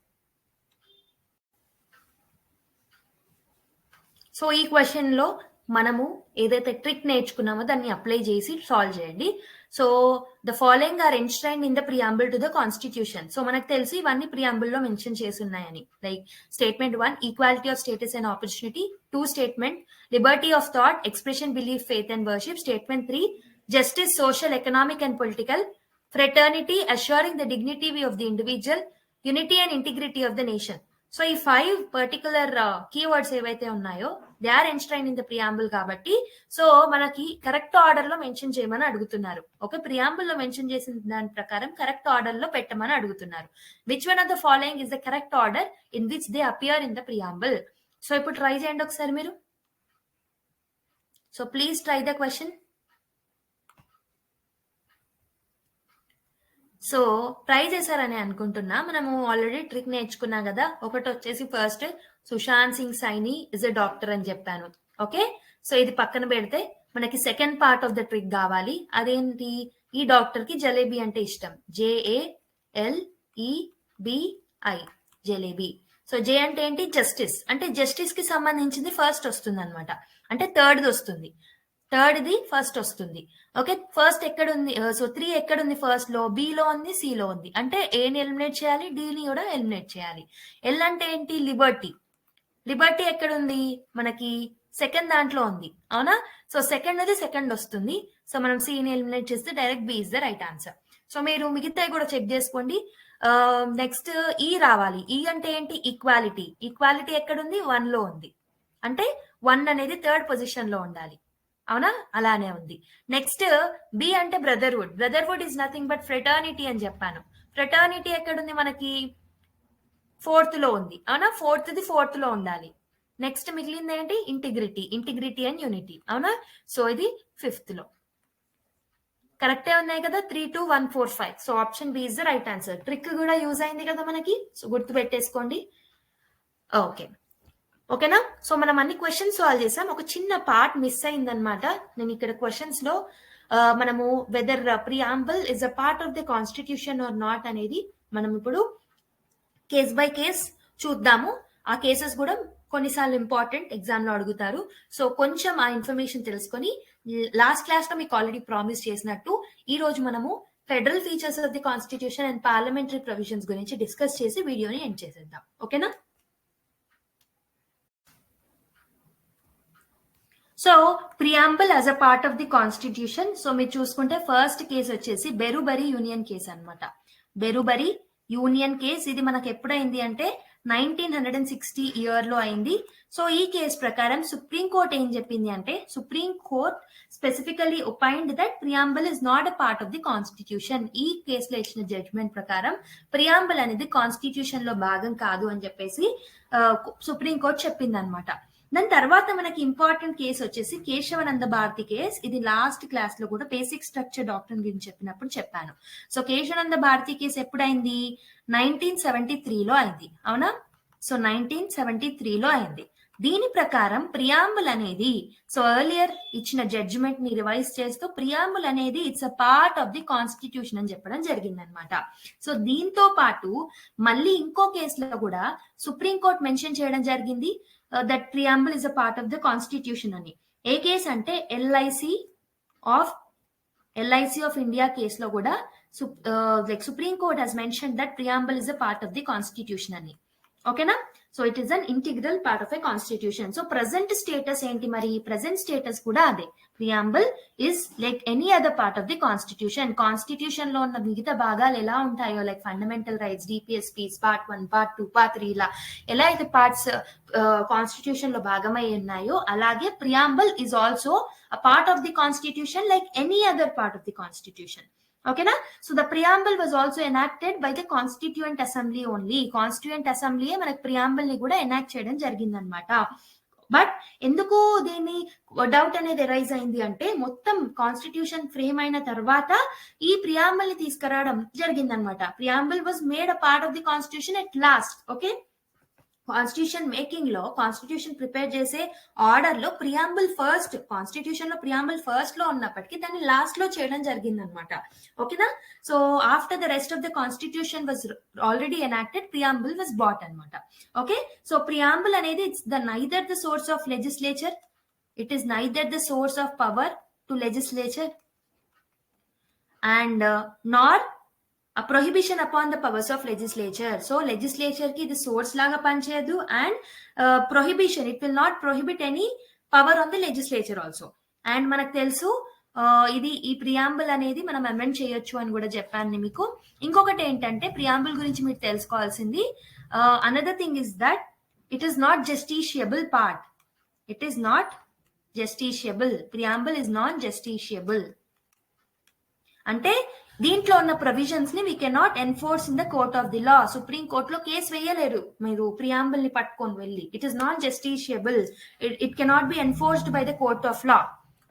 So ఈ క్వశ్చన్ లో మనము ఏదైతే ట్రిక్ నేర్చుకున్నామో దాన్ని అప్లై చేసి సాల్వ్ చేయండి. So the following are enshrined in the preamble to the constitution. So మనకు తెలిసి ఇవన్నీ ప్రియాంబుల్ లో మెన్షన్ చేసి ఉన్నాయని. Like statement 1 equality of status and opportunity. 2 statement liberty of thought, expression, belief, faith and worship. Statement 3 justice, social, economic and political. Fraternity, assuring the dignity of the individual. Unity and integrity of the nation. So ఈ 5 particular keywords ఏవైతే ఉన్నాయో they are ఎన్స్ట్రైన్ in the preamble కాబట్టి so మనకి correct order లో mention చేయమని అడుగుతున్నారు. Okay, preamble లో mention చేసిన దాని ప్రకారం కరెక్ట్ ఆర్డర్ లో పెట్టమని అడుగుతున్నారు. Which one of the following is the correct order in which they appear in the preamble. So ఇప్పుడు ట్రై చేయండి ఒకసారి మీరు. So please try the question. So try చేశారని అనుకుంటున్నా. మనము ఆల్రెడీ ట్రిక్ నేర్చుకున్నాం కదా. ఒకటి వచ్చేసి first Sushant Singh Saini is a doctor అని చెప్పాను. ఓకే, సో ఇది పక్కన పెడితే మనకి second part of the trick కావాలి. అదేంటి? ఈ డాక్టర్ కి జలేబీ అంటే ఇష్టం. JALEBI, జలేబీ. సో జే అంటే ఏంటి? జస్టిస్. అంటే జస్టిస్ కి సంబంధించింది ఫస్ట్ వస్తుంది అనమాట. అంటే థర్డ్ వస్తుంది, థర్డ్ది ఫస్ట్ వస్తుంది. ఓకే, ఫస్ట్ ఎక్కడ ఉంది? సో 3 ఎక్కడ ఉంది? ఫస్ట్ లో, బి లో ఉంది, సి లో ఉంది. అంటే ఏని ఎలిమినేట్ చేయాలి, డిని కూడా ఎలిమినేట్ చేయాలి. ఎల్ అంటే ఏంటి? లిబర్టీ. లిబర్టీ ఎక్కడ ఉంది? మనకి సెకండ్ దాంట్లో ఉంది, అవునా? సో సెకండ్ వస్తుంది. సో మనం సిని ఎలిమినేట్ చేస్తే direct B is the right answer. So మీరు మిగతాయి కూడా చెక్ చేసుకోండి. నెక్స్ట్ ఈ రావాలి. ఈ అంటే ఏంటి? ఈక్వాలిటీ. ఈక్వాలిటీ ఎక్కడుంది? 1 లో ఉంది. అంటే 1 అనేది థర్డ్ పొజిషన్ లో ఉండాలి, అవునా? అలానే ఉంది. నెక్స్ట్ బి అంటే brotherhood. Brotherhood is nothing but fraternity అని చెప్పాను. ఫ్రెటర్నిటీ ఎక్కడుంది? మనకి 4th లో ఉంది, అవునా? 4th లో ఉండాలి. నెక్స్ట్ మిగిలింది ఏంటి? ఇంటిగ్రిటీ. ఇంటిగ్రిటీ అండ్ యూనిటీ, అవునా? సో ఇది 5th లో. కరెక్టే ఉన్నాయి కదా. 3, 2, 1, 4, 5. So option B is the right answer. Trick కూడా యూజ్ అయింది కదా మనకి. సో గుర్తు పెట్టేసుకోండి. ఓకే, ఓకేనా? సో మనం అన్ని క్వశ్చన్స్ సాల్వ్ చేసాం. ఒక చిన్న పార్ట్ మిస్ అయిందనమాట. నేను ఇక్కడ క్వశ్చన్స్ లో మనము whether preamble is a part of the constitution or not అనేది మనం ఇప్పుడు కేస్ బై కేస్ చూద్దాము. ఆ కేసెస్ కూడా కొన్నిసార్లు ఇంపార్టెంట్, ఎగ్జామ్ లో అడుగుతారు. సో కొంచెం ఆ ఇన్ఫర్మేషన్ తెలుసుకొని లాస్ట్ క్లాస్ లో మీకు ఆల్రెడీ ప్రామిస్ చేసినట్టు ఈ రోజు మనము federal features of the constitution and parliamentary provisions గురించి డిస్కస్ చేసి వీడియోని ఎండ్ చేసేద్దాం. ఓకేనా? So preamble as a part of the constitution. So మీరు చూసుకుంటే ఫస్ట్ కేసు వచ్చేసి బెరుబరి యూనియన్ కేసు అనమాట. బెరుబరి యూనియన్ కేస్. ఇది మనకు ఎప్పుడైంది అంటే 1960 ఇయర్ లో అయింది. సో ఈ కేసు ప్రకారం సుప్రీం కోర్ట్ ఏం చెప్పింది అంటే, supreme court specifically opined that preamble is not a part of the constitution. ఈ కేసులో ఇచ్చిన జడ్జ్మెంట్ ప్రకారం ప్రియాంబుల్ అనేది కాన్స్టిట్యూషన్ లో భాగం కాదు అని చెప్పేసి సుప్రీం కోర్ట్ చెప్పింది అనమాట. దాని తర్వాత మనకి ఇంపార్టెంట్ కేసు వచ్చేసి కేశవానంద భారతి కేస్. ఇది లాస్ట్ క్లాస్ లో కూడా బేసిక్ స్ట్రక్చర్ డాక్టర్ గురించి చెప్పినప్పుడు చెప్పాను. సో కేశవానంద భారతి కేసు ఎప్పుడైంది? 1973 లో అయింది, అవునా? సో 1973 లో అయింది. దీని ప్రకారం ప్రియాంబుల్ అనేది, సో ఎర్లియర్ ఇచ్చిన జడ్జిమెంట్ ని రివైజ్ చేస్తూ ప్రియాంబుల్ అనేది it's a part of the constitution అని చెప్పడం జరిగింది అనమాట. సో దీంతో పాటు మళ్ళీ ఇంకో కేసులో కూడా సుప్రీం కోర్ట్ మెన్షన్ చేయడం జరిగింది that preamble is a part of the constitution అని. ఏ కేసు అంటే ఎల్ఐసి ఆఫ్ ఇండియా కేసులో కూడా like supreme court has mention that preamble is a part of the constitution అని. ఓకేనా? So it is an integral part of a constitution. So present status ఏంటి మరి? Present status కూడా అదే. Preamble is like any other part of the constitution. Constitution లో ఉన్న మిగతా భాగాలు ఎలా ఉంటాయో like fundamental rights, DPSPs, part 1, part 2, part 3 ఇలా ఎలా అయితే పార్ట్స్ కాన్స్టిట్యూషన్ లో భాగమై ఉన్నాయో అలాగే preamble is also a part of the constitution like any other part of the constitution. ఓకేనా? So the preamble was also enacted by the constituent assembly only. Constituent అసెంబ్లీయే మనకి ప్రియాంబుల్ ని కూడా ఎనాక్ట్ చేయడం జరిగిందనమాట. బట్ ఎందుకు దీన్ని డౌట్ అనేది ఎరైజ్ అయింది అంటే మొత్తం కాన్స్టిట్యూషన్ ఫ్రేమ్ అయిన తర్వాత ఈ ప్రియాంబుల్ ని తీసుకురావడం జరిగిందనమాట. Preamble was made a part of the constitution at last. Okay, constitution making లో, కాన్స్టిట్యూషన్ ప్రిపేర్ చేసే ఆర్డర్ లో ప్రియాంబుల్ ఫస్ట్, కాన్స్టిట్యూషన్ లో ప్రియాంబుల్ ఫస్ట్ లో ఉన్నప్పటికీ దాన్ని లాస్ట్ లో చేయడం జరిగింది అనమాట. ఓకేనా? So after the rest of the constitution was already enacted, preamble was bat అనమాట. ఓకే, సో ప్రియాంబుల్ అనేది it's the neither the source of legislature, it is neither the source of power to legislature and Nar a prohibition upon the powers of legislature. So legislature ki ఇది source లాగా పనిచేయదు and prohibition, it will not prohibit any power on the legislature also. And మనకు తెలుసు ఇది ఈ preamble అనేది మనం amend చేయొచ్చు అని కూడా చెప్పాను మీకు. ఇంకొకటి ఏంటంటే ప్రియాంబుల్ గురించి మీరు తెలుసుకోవాల్సింది another thing is that it is not justiciable part. It is not justiciable. Preamble is not justiciable అంటే దీంట్లో ఉన్న ప్రొవిజన్స్ ని we cannot enforce in the court of the law. Supreme కోర్టులో కేసు వేయలేరు మీరు ప్రియాంబుల్ ని పట్టుకొని వెళ్ళి. It is not justiciable. It cannot be enforced by the court of law.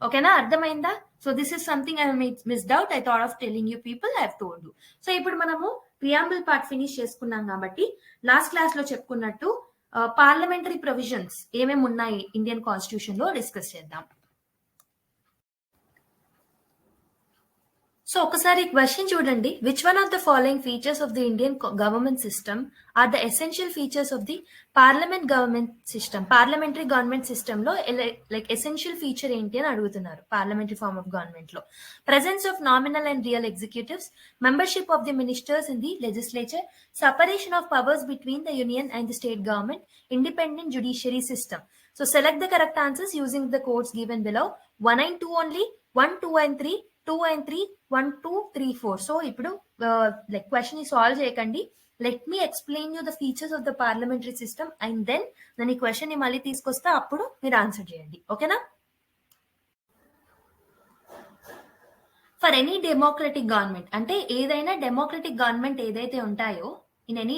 ఓకేనా? అర్థమైందా? So this is something I missed out. I thought of telling you people, I have told you. So ఇప్పుడు మనము preamble part finish చేసుకున్నాం కాబట్టి last class లో చెప్పుకున్నట్టు parliamentary provisions ఏమేమి ఉన్నాయి ఇండియన్ కాన్స్టిట్యూషన్ లో డిస్కస్ చేద్దాం. సో ఒకసారి క్వశ్చన్ చూడండి. Which one of the following features of the Indian government system are the essential features of the parliament government system? Parliamentary government system లో like essential feature ఏంటి అని అడుగుతున్నారు. Parliamentary form of government లో presence of nominal and real executives, membership of the ministers in the legislature, separation of powers between the union and the state government, independent judiciary system. So select the correct answers using the codes given below. 1 and 2 only, 1, 2 and 3, 2 and 3, 1, 2, 3, 4. So ఇప్పుడు like question ని solve చేయకండి. Let me explain you the features of the parliamentary system and then నేను ఈ question ని మళ్ళీ తీసుకొస్తా, అప్పుడు మీరు ఆన్సర్ చేయండి. ఓకేనా? ఫర్ ఎనీ డెమోక్రటిక్ గవర్నమెంట్ అంటే ఏదైనా డెమోక్రటిక్ గవర్నమెంట్ ఏదైతే ఉంటాయో in any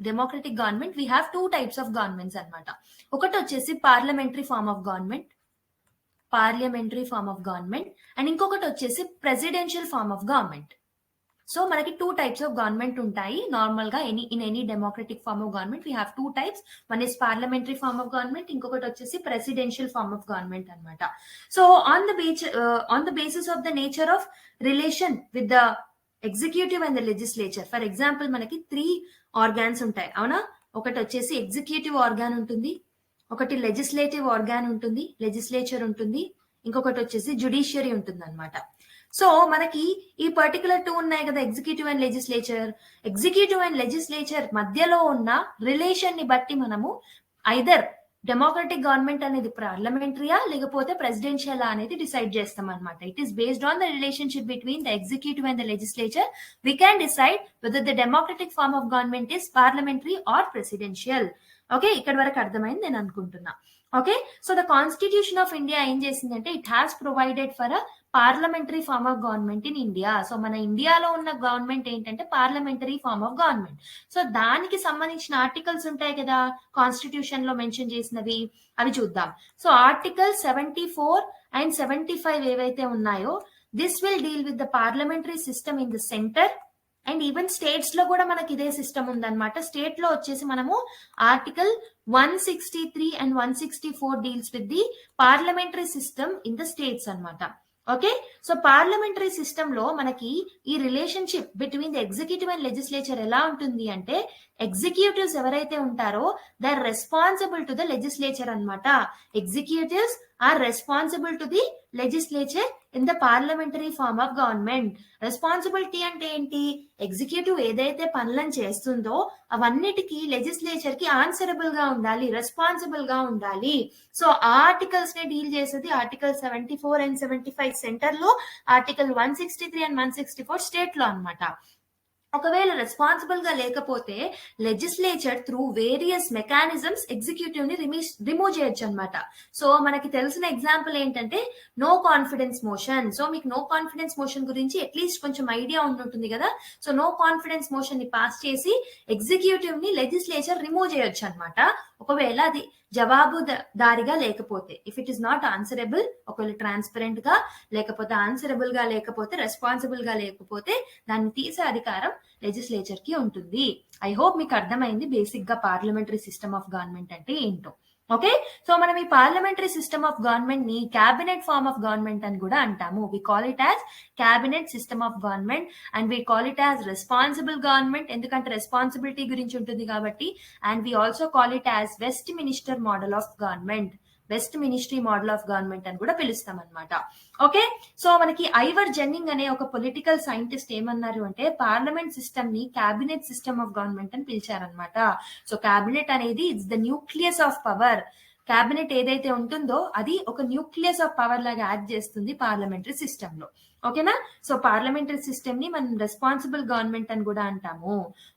democratic government we have 2 types of governments అనమాట. ఒకటి వచ్చేసి parliamentary form of government, and ఇంకొకటి వచ్చేసి presidential form of government. So మనకి 2 types ఆఫ్ గవర్నమెంట్ ఉంటాయి నార్మల్ గా. In any democratic form of government we have 2 types. One is parliamentary form of government, ఇంకొకటి వచ్చేసి ప్రెసిడెన్షియల్ ఫార్మ్ ఆఫ్ గవర్నమెంట్ అనమాట. So on the basis of the nature of relation with the executive and the legislature. For example మనకి 3 organs ఉంటాయి, అవునా? ఒకటి వచ్చేసి executive organ ఉంటుంది, ఒకటి లెజిస్లేటివ్ ఆర్గాన్ ఉంటుంది, లెజిస్లేచర్ ఉంటుంది, ఇంకొకటి వచ్చేసి జుడిషియరీ ఉంటుంది అనమాట. సో మనకి ఈ పర్టికులర్ 2 ఉన్నాయి కదా, executive and legislature. Executive and legislature మధ్యలో ఉన్న రిలేషన్ ని బట్టి మనము ఐదర్ డెమోక్రటిక్ గవర్నమెంట్ అనేది పార్లమెంటరీయా లేకపోతే ప్రెసిడెన్షియల్ అనేది డిసైడ్ చేస్తాం అనమాట. It is based on the relationship between the executive and the legislature we can decide whether the democratic form of government is parliamentary or presidential. Okay, ఇక్కడ వరకు అర్థమైంది నేను అనుకుంటున్నా. Okay, so the constitution of India ఏం చేసిందంటే it has provided for a parliamentary form of government in India. So మన ఇండియాలో ఉన్న గవర్నమెంట్ ఏంటంటే parliamentary form of government. So దానికి సంబంధించిన ఆర్టికల్స్ ఉంటాయి కదా కాన్స్టిట్యూషన్ లో మెన్షన్ చేసినవి, అవి చూద్దాం. సో ఆర్టికల్ 74 and 75 ఏవైతే ఉన్నాయో this will deal with the parliamentary system in the centre and even states లో కూడా మనకి ఇదే సిస్టమ్ ఉందన్నమాట. స్టేట్ లో వచ్చేసి మనము article 163 and 164 deals with the parliamentary system in the states అన్నమాట. ఓకే, సో పార్లమెంటరీ సిస్టమ్ లో మనకి ఈ relationship between the executive and legislature ఎలా ఉంటుంది అంటే ఎగ్జిక్యూటివ్స్ ఎవరైతే ఉంటారో they are responsible to the legislature అన్నమాట. Executives are responsible to the legislature in the parliamentary form of government. Responsibility అంటే ఏంటి? ఎగ్జిక్యూటివ్ ఏదైతే పనులను చేస్తుందో అవన్నిటికీ లెజిస్లేచర్ కి ఆన్సరబుల్ గా ఉండాలి, రెస్పాన్సిబుల్ గా ఉండాలి. సో ఆర్టికల్స్ ని డీల్ చేసేది ఆర్టికల్ 74 అండ్ 75 సెంటర్ లో, ఆర్టికల్ 163 అండ్ 164 స్టేట్ లో అన్నమాట. ఒకవేళ రెస్పాన్సిబుల్ గా లేకపోతే legislature through various mechanisms executive ని రిమూవ్ చేయొచ్చు అనమాట. సో మనకి తెలిసిన ఎగ్జాంపుల్ ఏంటంటే నో కాన్ఫిడెన్స్ మోషన్. సో మీకు నో కాన్ఫిడెన్స్ మోషన్ గురించి అట్లీస్ట్ కొంచెం ఐడియా ఉంటుంది కదా. సో నో కాన్ఫిడెన్స్ మోషన్ ని పాస్ చేసి ఎగ్జిక్యూటివ్ ని లెజిస్లేచర్ రిమూవ్ చేయొచ్చు అనమాట. ఒకవేళ అది జవాబుదారిగా లేకపోతే, if it is not answerable, ఒకవేళ ట్రాన్స్పరెంట్ గా లేకపోతే, ఆన్సరబుల్ గా లేకపోతే, రెస్పాన్సిబుల్ గా లేకపోతే దాన్ని తీసే అధికారం లెజిస్లేచర్ కి ఉంటుంది. ఐ హోప్ మీకు అర్థమైంది బేసిక్ గా పార్లమెంటరీ సిస్టమ్ ఆఫ్ గవర్నమెంట్ అంటే ఏంటో. ఓకే, సో మనం ఈ పార్లమెంటరీ సిస్టమ్ ఆఫ్ గవర్నమెంట్ ని క్యాబినెట్ ఫార్మ్ ఆఫ్ గవర్నమెంట్ అని కూడా అంటాము. We call it as cabinet system of government and we call it as responsible government, ఎందుకంటే రెస్పాన్సిబిలిటీ గురించి ఉంటుంది కాబట్టి. And we also call it as Westminster model of government, west ministry model of government అని కూడా పిలుస్తాం అనమాట. Okay, so మనకి ఐవర్ ginning అనే ఒక పొలిటికల్ సైంటిస్ట్ ఏమన్నారు అంటే పార్లమెంట్ సిస్టమ్ ని క్యాబినెట్ సిస్టమ్ ఆఫ్ గవర్నమెంట్ అని పిలిచారనమాట. సో క్యాబినెట్ అనేది it's the nucleus of power. Cabinet ఏదైతే ఉంటుందో అది ఒక న్యూక్లియస్ ఆఫ్ పవర్ లాగా యాక్ట్ చేస్తుంది పార్లమెంటరీ సిస్టమ్ లో. ఓకేనా, సో పార్లమెంటరీ సిస్టమ్ ని మనం రెస్పాన్సిబుల్ గవర్నమెంట్ అని కూడా అంటాము.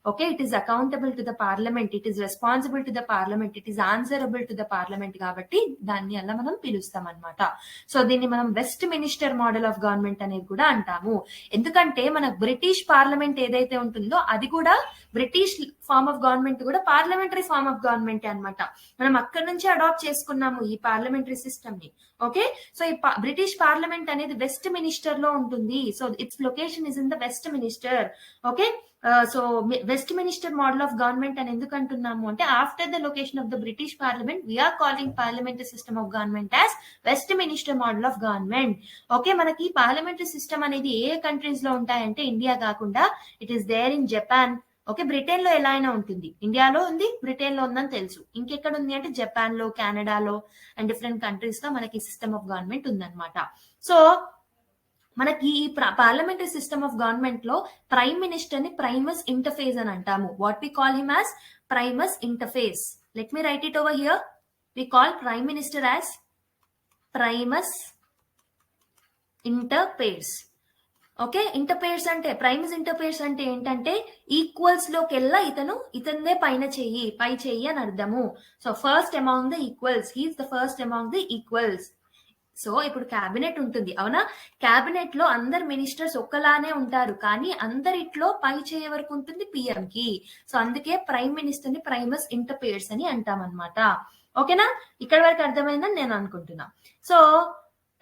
Okay, it is accountable to the parliament, it is responsible to the parliament, it is answerable to the parliament, కాబట్టి దాన్ని అలా మనం పిలుస్తాం అనమాట. సో దీన్ని మనం west minister model of government అనేది కూడా అంటాము. ఎందుకంటే మన బ్రిటిష్ పార్లమెంట్ ఏదైతే ఉంటుందో అది కూడా బ్రిటిష్ ఫార్మ్ ఆఫ్ గవర్నమెంట్ కూడా పార్లమెంటరీ ఫార్మ్ ఆఫ్ గవర్నమెంట్ అనమాట. మనం అక్కడి నుంచి అడాప్ట్ చేసుకున్నాము ఈ పార్లమెంటరీ సిస్టమ్ ని. ఓకే, సో ఈ బ్రిటిష్ పార్లమెంట్ అనేది వెస్ట్ మినిస్టర్ లో ఉంటుంది. So its location is in the Westminster. Okay, so Westminster model of government అని ఎందుకు అంటున్నాము అంటే after the location of the British parliament we're calling parliamentary system of government as Westminster model of government. Okay, మనకి parliamentary system అనేది ఏ countries లో ఉంటాయంటే India కాకుండా it is there in Japan. Okay, Britain లో ఎలా అయినా ఉంటుంది, ఇండియాలో ఉంది, బ్రిటన్ లో ఉందని తెలుసు. ఇంకెక్కడ ఉంది అంటే జపాన్ లో, కెనడాలో అండ్ డిఫరెంట్ కంట్రీస్ లో మనకి సిస్టమ్ ఆఫ్ గవర్నమెంట్ ఉందన్నమాట. సో మనకి ఈ పార్లమెంటరీ సిస్టమ్ ఆఫ్ గవర్నమెంట్ లో ప్రైమ్ మినిస్టర్ ని ప్రైమస్ ఇంటర్ఫేస్ అని అంటాము. What we call him as primus inter pares. Let me write it over here. We call prime minister as primus inter pares. Okay, inter pares అంటే primus ఇంటర్ఫేర్స్ అంటే ఏంటంటే equals లోకెల్లా ఇతనిదే పై చెయ్యి అని అర్థము. So first among the equals, he is the first among the equals. So ఇప్పుడు cabinet ఉంటుంది అవునా, cabinet లో అందరు మినిస్టర్స్ ఒక్కలానే ఉంటారు, కానీ అందరిట్లో పై చేయ వరకు ఉంటుంది పిఎం కి. సో అందుకే ప్రైమ్ మినిస్టర్ ని ప్రైమస్ ఇంటర్ఫేర్స్ అని అంటాం అనమాట. ఓకేనా, ఇక్కడ వరకు అర్థమైందని నేను అనుకుంటున్నా. సో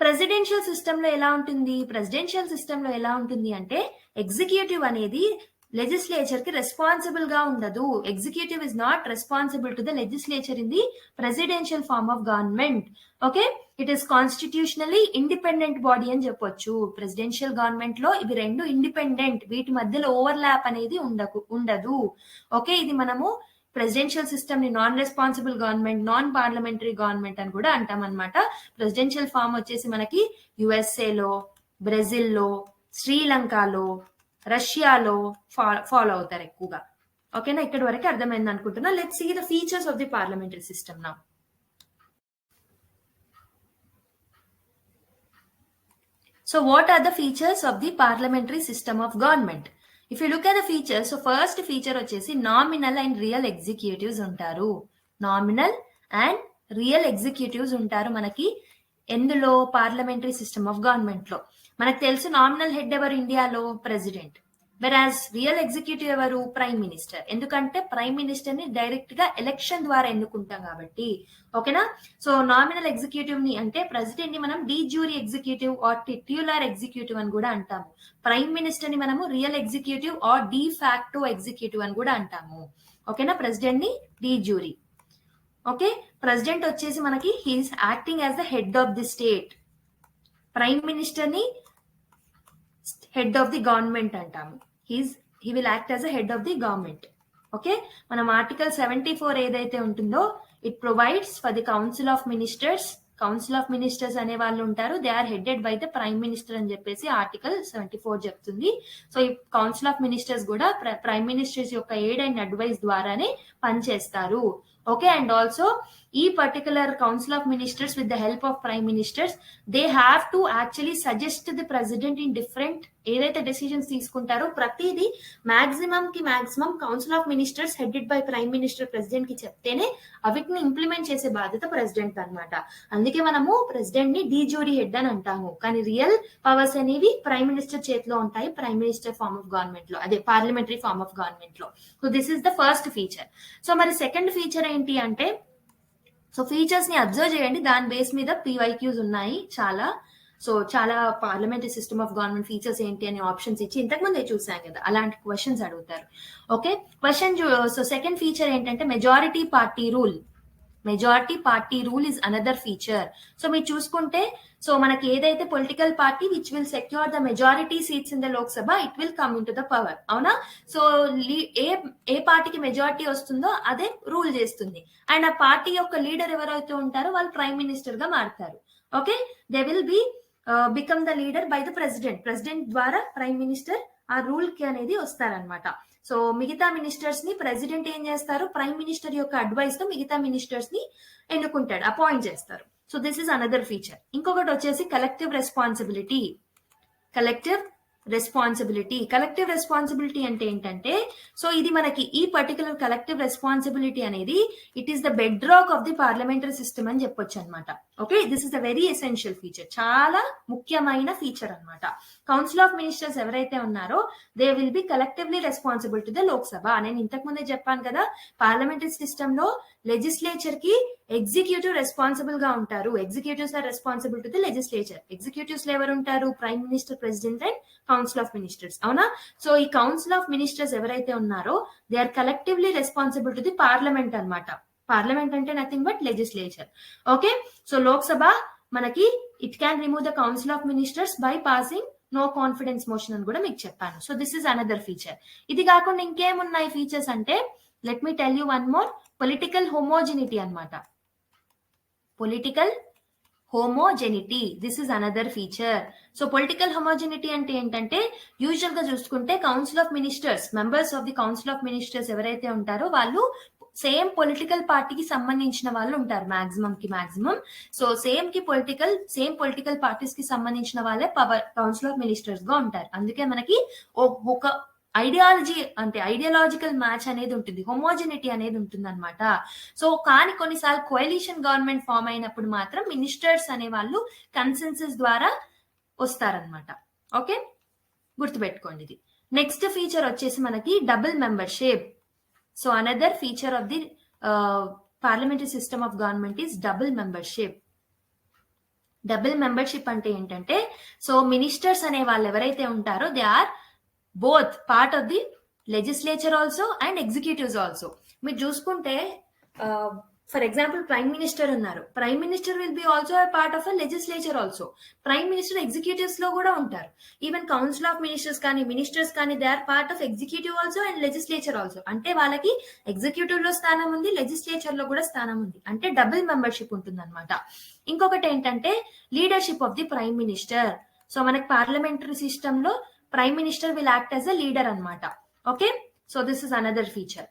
ప్రెసిడెన్షియల్ సిస్టమ్ లో ఎలా ఉంటుంది? ప్రెసిడెన్షియల్ సిస్టమ్ లో ఎలా ఉంటుంది అంటే ఎగ్జిక్యూటివ్ అనేది లెజిస్లేచర్ కి రెస్పాన్సిబుల్ గా ఉండదు. Executive is not responsible to the legislature in the presidential form of government. Okay, it is constitutionally independent body అని చెప్పొచ్చు. ప్రెసిడెన్షియల్ గవర్నమెంట్ లో ఇవి రెండు ఇండిపెండెంట్, వీటి మధ్యలో ఓవర్లాప్ అనేది ఉండదు. ఓకే, ఇది మనము ప్రెసిడెన్షియల్ సిస్టమ్ ని non responsible government, non parliamentary government అని కూడా అంటాం అనమాట. ప్రెసిడెన్షియల్ ఫార్మ్ వచ్చేసి మనకి యుఎస్ఏలో, బ్రెజిల్లో, శ్రీలంకలో, రష్యాలో ఫాలో అవుతారు ఎక్కువగా. ఓకేనా, ఇక్కడ వరకు అర్థమైంది అనుకుంటున్నా. Let's see the features of the parliamentary system now. So what are the features of the parliamentary system of government? If you look at the features, so first feature వచ్చేసి నామినల్ అండ్ రియల్ ఎగ్జిక్యూటివ్స్ ఉంటారు. Nominal and real executives ఉంటారు మనకి ఎందులో? Parliamentary system of government లో. మనకు తెలుసు nominal head ఎవరు ఇండియాలో? ప్రెసిడెంట్. వెరాజ్ రియల్ ఎగ్జిక్యూటివ్ ఎవరు? Prime minister. ఎందుకంటే ప్రైమ్ మినిస్టర్ ని డైరెక్ట్ గా ఎలక్షన్ ద్వారా ఎన్నుకుంటాం కాబట్టి. ఓకేనా, సో నామినల్ ఎగ్జిక్యూటివ్ ని అంటే ప్రెసిడెంట్ ని మనం de jure executive or titular executive అని కూడా అంటాము. ప్రైమ్ మినిస్టర్ ని మనము real executive or de facto executive అని కూడా అంటాము. ఓకేనా, ప్రెసిడెంట్ ని డి జ్యూరీ. ఓకే, ప్రెసిడెంట్ వచ్చేసి మనకి he is acting as the head of the state. Prime minister ని హెడ్ ఆఫ్ ది గవర్నమెంట్ అంటాము. He will act as a head of the government. Okay, మనం ఆర్టికల్ 74 ఏదైతే ఉంటుందో it provides for the council of ministers అనే వాళ్ళు ఉంటారు, they are headed by the prime minister అని చెప్పేసి ఆర్టికల్ 74 చెప్తుంది. సో ఈ కౌన్సిల్ ఆఫ్ మినిస్టర్స్ కూడా ప్రైమ్ మినిస్టర్స్ యొక్క ఎయిడ్ అండ్ అడ్వైస్ ద్వారానే పనిచేస్తారు. ఓకే, అండ్ ఆల్సో ఈ particular council of ministers with the help of prime ministers they have to actually suggest the president in different ఏదైతే decisions తీసుకుంటారో ప్రతిదీ maximum council of ministers headed by prime minister president కి చెప్తేనే అవిటిని implement చేసే బాధ్యత president అన్నమాట. అందుకే మనము ప్రెసిడెంట్ ని డీజూరీ హెడ్ అని అంటాము, కానీ రియల్ పవర్స్ అనేవి ప్రైమ్ మినిస్టర్ చేతిలో ఉంటాయి, prime minister form of government లో, అదే పార్లమెంటరీ ఫార్మ్ ఆఫ్ గవర్నమెంట్ లో. So this is the first feature. So మరి సెకండ్ ఫీచర్ ఏంటి అంటే, సో ఫీచర్స్ ని అబ్జర్వ్ చేయండి, దాని బేస్ మీద PYQs ఉన్నాయి చాలా. సో చాలా parliamentary system of government features ఏంటి అనే ఆప్షన్స్ ఇచ్చి ఇంతకుముందే చూసాం కదా, అలాంటి క్వశ్చన్స్ అడుగుతారు. ఓకే, సో సెకండ్ ఫీచర్ ఏంటంటే majority party rule is another feature. So మీరు చూసుకుంటే, సో మనకి ఏదైతే political party which will secure the majority seats in the Lok Sabha it will come in to the power, అవునా? సో ఏ పార్టీకి majority వస్తుందో అదే rule చేస్తుంది, అండ్ ఆ పార్టీ యొక్క లీడర్ ఎవరైతే ఉంటారో వాళ్ళు ప్రైమ్ మినిస్టర్ గా మారుతారు. Okay, they will B become the leader by the president ద్వారా ప్రైమ్ మినిస్టర్ ఆ రూల్ కి అనేది వస్తారనమాట. సో మిగతా మినిస్టర్స్ ని ప్రెసిడెంట్ ఏం చేస్తారు, ప్రైమ్ మినిస్టర్ యొక్క అడ్వైస్ తో మిగతా మినిస్టర్స్ ని ఎన్నుకుంటాడు, అపాయింట్ చేస్తారు. So this is another feature. ఇంకొకటి వచ్చేసి కలెక్టివ్ రెస్పాన్సిబిలిటీ అంటే ఏంటంటే, సో ఇది మనకి ఈ పర్టికులర్ కలెక్టివ్ రెస్పాన్సిబిలిటీ అనేది it is the bedrock of the parliamentary system అని చెప్పొచ్చు అనమాట. Okay, this is the very essential feature, చాలా ముఖ్యమైన ఫీచర్ అనమాట. కౌన్సిల్ ఆఫ్ మినిస్టర్స్ ఎవరైతే ఉన్నారో they will be collectively responsible to the Lok Sabha. నేను ఇంతకు ముందే చెప్పాను కదా, పార్లమెంటరీ సిస్టమ్ లో లెజిస్లేచర్ కి ఎగ్జిక్యూటివ్ రెస్పాన్సిబుల్ గా ఉంటారు, executives are responsible to the legislature. Executives లో ఎవరు ఉంటారు, prime minister, president and council of ministers, అవునా? సో ఈ కౌన్సిల్ ఆఫ్ మినిస్టర్స్ ఎవరైతే ఉన్నారో they are collectively responsible to the parliament అనమాట. పార్లమెంట్ అంటే nothing but legislature. Okay, so Lok Sabha మనకి it can remove the council of ministers by passing no confidence motion అని కూడా మీకు చెప్పాను. So this is another feature. ఇది కాకుండా ఇంకేమున్నాయి ఫీచర్స్ అంటే, let me tell you one more, political homogeneity అనమాట. Political homogeneity, this is another feature. So political హోమోజెనిటీ అంటే ఏంటంటే, యూజువల్ గా చూసుకుంటే council of ministers, members of the council of ministers ఎవరైతే ఉంటారో వాళ్ళు సేమ్ పొలిటికల్ పార్టీకి సంబంధించిన వాళ్ళు ఉంటారు maximum. So same political parties కి సంబంధించిన వాళ్ళే కౌన్సిల్ ఆఫ్ మినిస్టర్స్ గా ఉంటారు. అందుకే మనకి ఒక ఐడియాలజికల్ మ్యాచ్ అనేది ఉంటుంది, హోమోజెనిటీ అనేది ఉంటుంది అనమాట. సో కానీ కొన్నిసార్లు కోalition గవర్నమెంట్ ఫామ్ అయినప్పుడు మాత్రం మినిస్టర్స్ అనే వాళ్ళు కన్సెన్సస్ ద్వారా వస్తారనమాట. ఓకే, గుర్తుపెట్టుకోండి ఇది. నెక్స్ట్ ఫీచర్ వచ్చేసి మనకి double membership. So another feature of the parliamentary system of government is double membership. Double membership అంటే ఏంటంటే, సో మినిస్టర్స్ అనే వాళ్ళు ఎవరైతే ఉంటారో they are both part of the legislature also and executives also. మీరు చూసుకుంటే ఫర్ ఎగ్జాంపుల్ ప్రైమ్ మినిస్టర్ ఉన్నారు, prime minister will be also a part of a legislature also. Prime minister executives లో కూడా ఉంటారు. ఈవెన్ కౌన్సిల్ ఆఫ్ మినిస్టర్స్ కానీ they are part of executive also and legislature also. అంటే వాళ్ళకి executive లో స్థానం ఉంది, లెజిస్లేచర్ లో కూడా స్థానం ఉంది, అంటే డబుల్ మెంబర్షిప్ ఉంటుంది అనమాట. ఇంకొకటి ఏంటంటే leadership of the prime minister. So మనకి పార్లమెంటరీ సిస్టమ్ లో prime minister will act as a leader అనమాట. Okay, so this is another feature.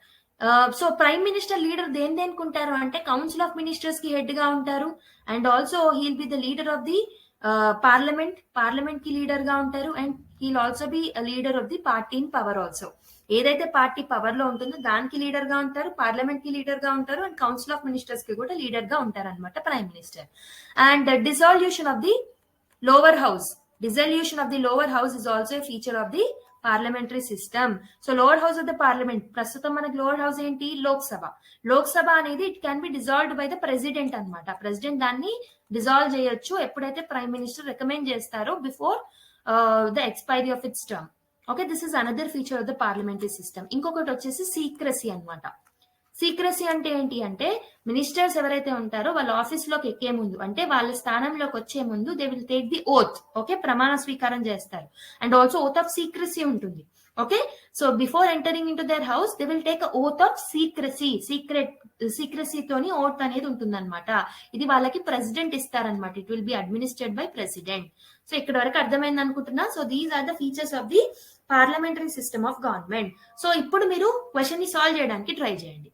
So prime minister leader దేనికి ఉంటారు అంటే, కౌన్సిల్ ఆఫ్ మినిస్టర్స్ కి హెడ్ గా ఉంటారు, and also he'll be the leader of the parliament కి leader గా ఉంటారు, and he'll also be leader of the party in power also. ఏదైతే పార్టీ పవర్ లో ఉంటుందో దానికి లీడర్ గా ఉంటారు, పార్లమెంట్ కి లీడర్ గా ఉంటారు, అండ్ కౌన్సిల్ ఆఫ్ మినిస్టర్స్ కి కూడా లీడర్ గా ఉంటారు అనమాట prime minister. And dissolution of the lower house is also a feature of the parliamentary system. So lower house of the parliament, ప్రస్తుతం మనకి లోవర్ హౌస్ ఏంటి, లోక్సభ అనేది it can be dissolved by the president అనమాట. President దాన్ని dissolve చేయొచ్చు ఎప్పుడైతే prime minister recommend చేస్తారో before the expiry of it's term. Okay, this is another feature of the parliamentary system. ఇంకొకటి వచ్చేసి సీక్రసీ అనమాట. సీక్రసీ అంటే ఏంటి అంటే, మినిస్టర్స్ ఎవరైతే ఉంటారో వాళ్ళ ఆఫీస్ లోకి ఎక్కే ముందు, అంటే వాళ్ళ స్థానంలోకి వచ్చే ముందు they will take the oath. Okay, ప్రమాణ స్వీకారం చేస్తారు, and also oath of secrecy ఉంటుంది. Okay, so before entering into their house, they will take a oath of secrecy తోని ఓత్ అనేది ఉంటుందన్నమాట. ఇది వాళ్ళకి ప్రెసిడెంట్ ఇస్తారనమాట. It will be administered by president. So ఇక్కడ వరకు అర్థమైంది అనుకుంటున్నా. So these are the features of the parliamentary system of government. So ఇప్పుడు మీరు క్వశ్చన్ ని సాల్వ్ చేయడానికి ట్రై చేయండి.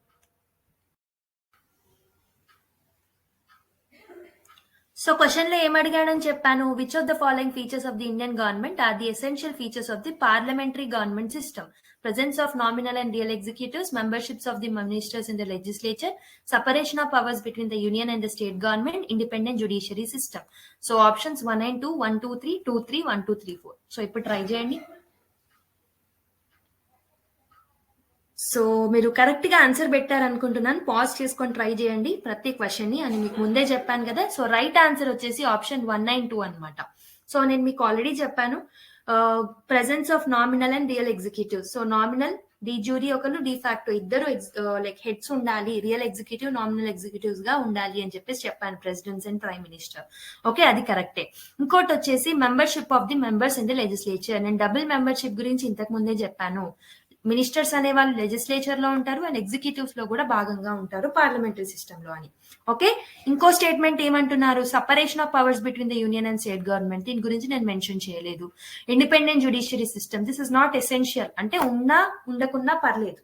సో క్వశ్చన్ లో ఏం అడిగాడని చెప్పాను, which of the following features of the Indian government are the essential features of the parliamentary government system? Presence of nominal and real executives, memberships of the ministers in the legislature, separation of powers between the union and the state government, independent judiciary system. So options 1 and 2, 1, 2, 3, 2, 3, 1, 2, 3, 4. So ఇప్పుడు try చేయండి. So మీరు correct గా answer పెట్టారనుకుంటున్నాను. Pause చేసుకొని try చేయండి ప్రతి question ని అని మీకు ముందే చెప్పాను కదా. సో రైట్ ఆన్సర్ వచ్చేసి ఆప్షన్ 1 and 2 అనమాట. సో నేను మీకు ఆల్రెడీ చెప్పాను presence of nominal and real executive. So nominal de jure ఒకరు డి ఫ్యాక్టో ఇద్దరు లైక్ హెడ్స్ ఉండాలి, రియల్ ఎగ్జిక్యూటివ్ నామినల్ ఎగ్జిక్యూటివ్స్ గా ఉండాలి అని చెప్పేసి చెప్పాను, presidents and prime minister. Okay, అది కరెక్టే. ఇంకోటి వచ్చేసి membership of the members in the legislature. నేను డబుల్ మెంబర్షిప్ గురించి ఇంతకు ముందే చెప్పాను. మినిస్టర్స్ అనే వాళ్ళు లెజిస్లేచర్ లో ఉంటారు అండ్ ఎగ్జిక్యూటివ్స్ లో కూడా భాగంగా ఉంటారు పార్లమెంటరీ సిస్టమ్ లో అని. ఓకే, ఇంకో స్టేట్మెంట్ ఏమంటున్నారు, separation of powers between the union and state government. దీని గురించి నేను మెన్షన్ చేయలేదు. Independent judiciary system, this is not essential, అంటే ఉన్నా ఉండకున్నా పర్లేదు.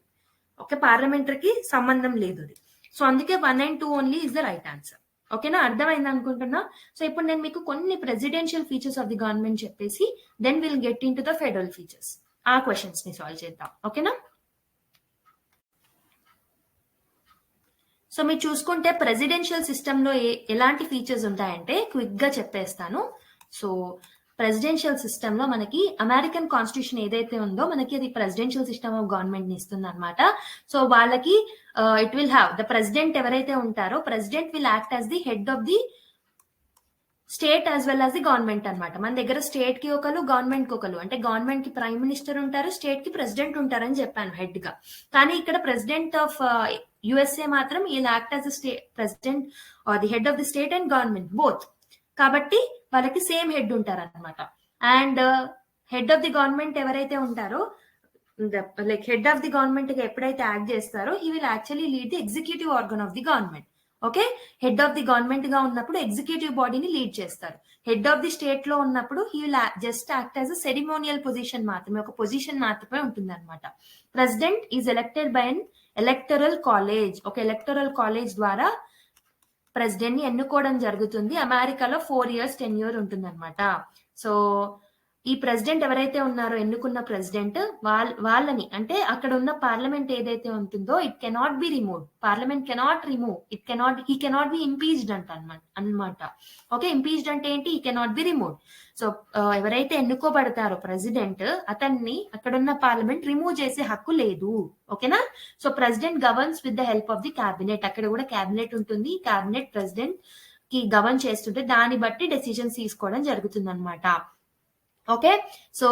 ఓకే, పార్లమెంటరీకి సంబంధం లేదు అది. సో అందుకే 1 and 2 only is the right answer. ఓకేనా, అర్థమైంది అనుకుంటున్నా. సో ఇప్పుడు నేను మీకు కొన్ని presidential features of the government చెప్పేసి then will get into the federal features. ఆ క్వశ్చన్స్ ని సాల్వ్ చేద్దాం. ఓకేనా, సో మీరు చూసుకుంటే ప్రెసిడెన్షియల్ సిస్టమ్ లో ఎలాంటి ఫీచర్స్ ఉంటాయంటే క్విక్ గా చెప్పేస్తాను. సో ప్రెసిడెన్షియల్ సిస్టమ్ లో మనకి అమెరికన్ కాన్స్టిట్యూషన్ ఏదైతే ఉందో మనకి అది ప్రెసిడెన్షియల్ సిస్టమ్ ఆఫ్ గవర్నమెంట్ ని ఇస్తుంది అనమాట. సో వాళ్ళకి it will have the president ఎవరైతే ఉంటారో, president will act as the head of the state as well as the government అనమాట. మన దగ్గర స్టేట్ కి ఒకరు, గవర్నమెంట్ కి ఒకరు, అంటే గవర్నమెంట్ కి ప్రైమ్ మినిస్టర్ ఉంటారు, స్టేట్ కి ప్రెసిడెంట్ ఉంటారని చెప్పాను హెడ్ గా. కానీ ఇక్కడ ప్రెసిడెంట్ ఆఫ్ యుఎస్ఏ మాత్రం he'll act as president or the head of the state and government both. కాబట్టి వాళ్ళకి సేమ్ హెడ్ ఉంటారు అనమాట. And head of the government ఎవరైతే ఉంటారో, like head of the government గా ఎప్పుడైతే యాక్ట్ చేస్తారో he will actually lead the executive organ of the government. Okay, head of the government గా ఉన్నప్పుడు ఎగ్జిక్యూటివ్ బాడీని లీడ్ చేస్తారు. హెడ్ ఆఫ్ ది స్టేట్ లో ఉన్నప్పుడు he will just act as a ceremonial position మాత్రమే, ఒక పొజిషన్ మాత్రమే ఉంటుంది అనమాట. President is elected by an electoral college. ఒక ఎలక్టరల్ కాలేజ్ ద్వారా ప్రెసిడెంట్ ని ఎన్నుకోవడం జరుగుతుంది. అమెరికాలో 4 years టెన్యూర్ ఉంటుంది అనమాట. సో ఈ ప్రెసిడెంట్ ఎవరైతే ఉన్నారో, ఎన్నుకున్న ప్రెసిడెంట్ వాళ్ళని, అంటే అక్కడ ఉన్న పార్లమెంట్ ఏదైతే ఉంటుందో it cannot be remove, parliament cannot remove, he cannot be impeached అనమాట. ఓకే, ఇంపీచ్డ్ అంటే ఏంటి, he cannot be remove. So ఎవరైతే ఎన్నుకోబడతారో ప్రెసిడెంట్, అతన్ని అక్కడున్న పార్లమెంట్ రిమూవ్ చేసే హక్కు లేదు. ఓకేనా, so president governs with the help of the cabinet. అక్కడ కూడా క్యాబినెట్ ఉంటుంది, క్యాబినెట్ ప్రెసిడెంట్ కి గవర్న్ చేస్తుంటే దాన్ని బట్టి డెసిజన్స్ తీసుకోవడం జరుగుతుంది అనమాట. Okay, so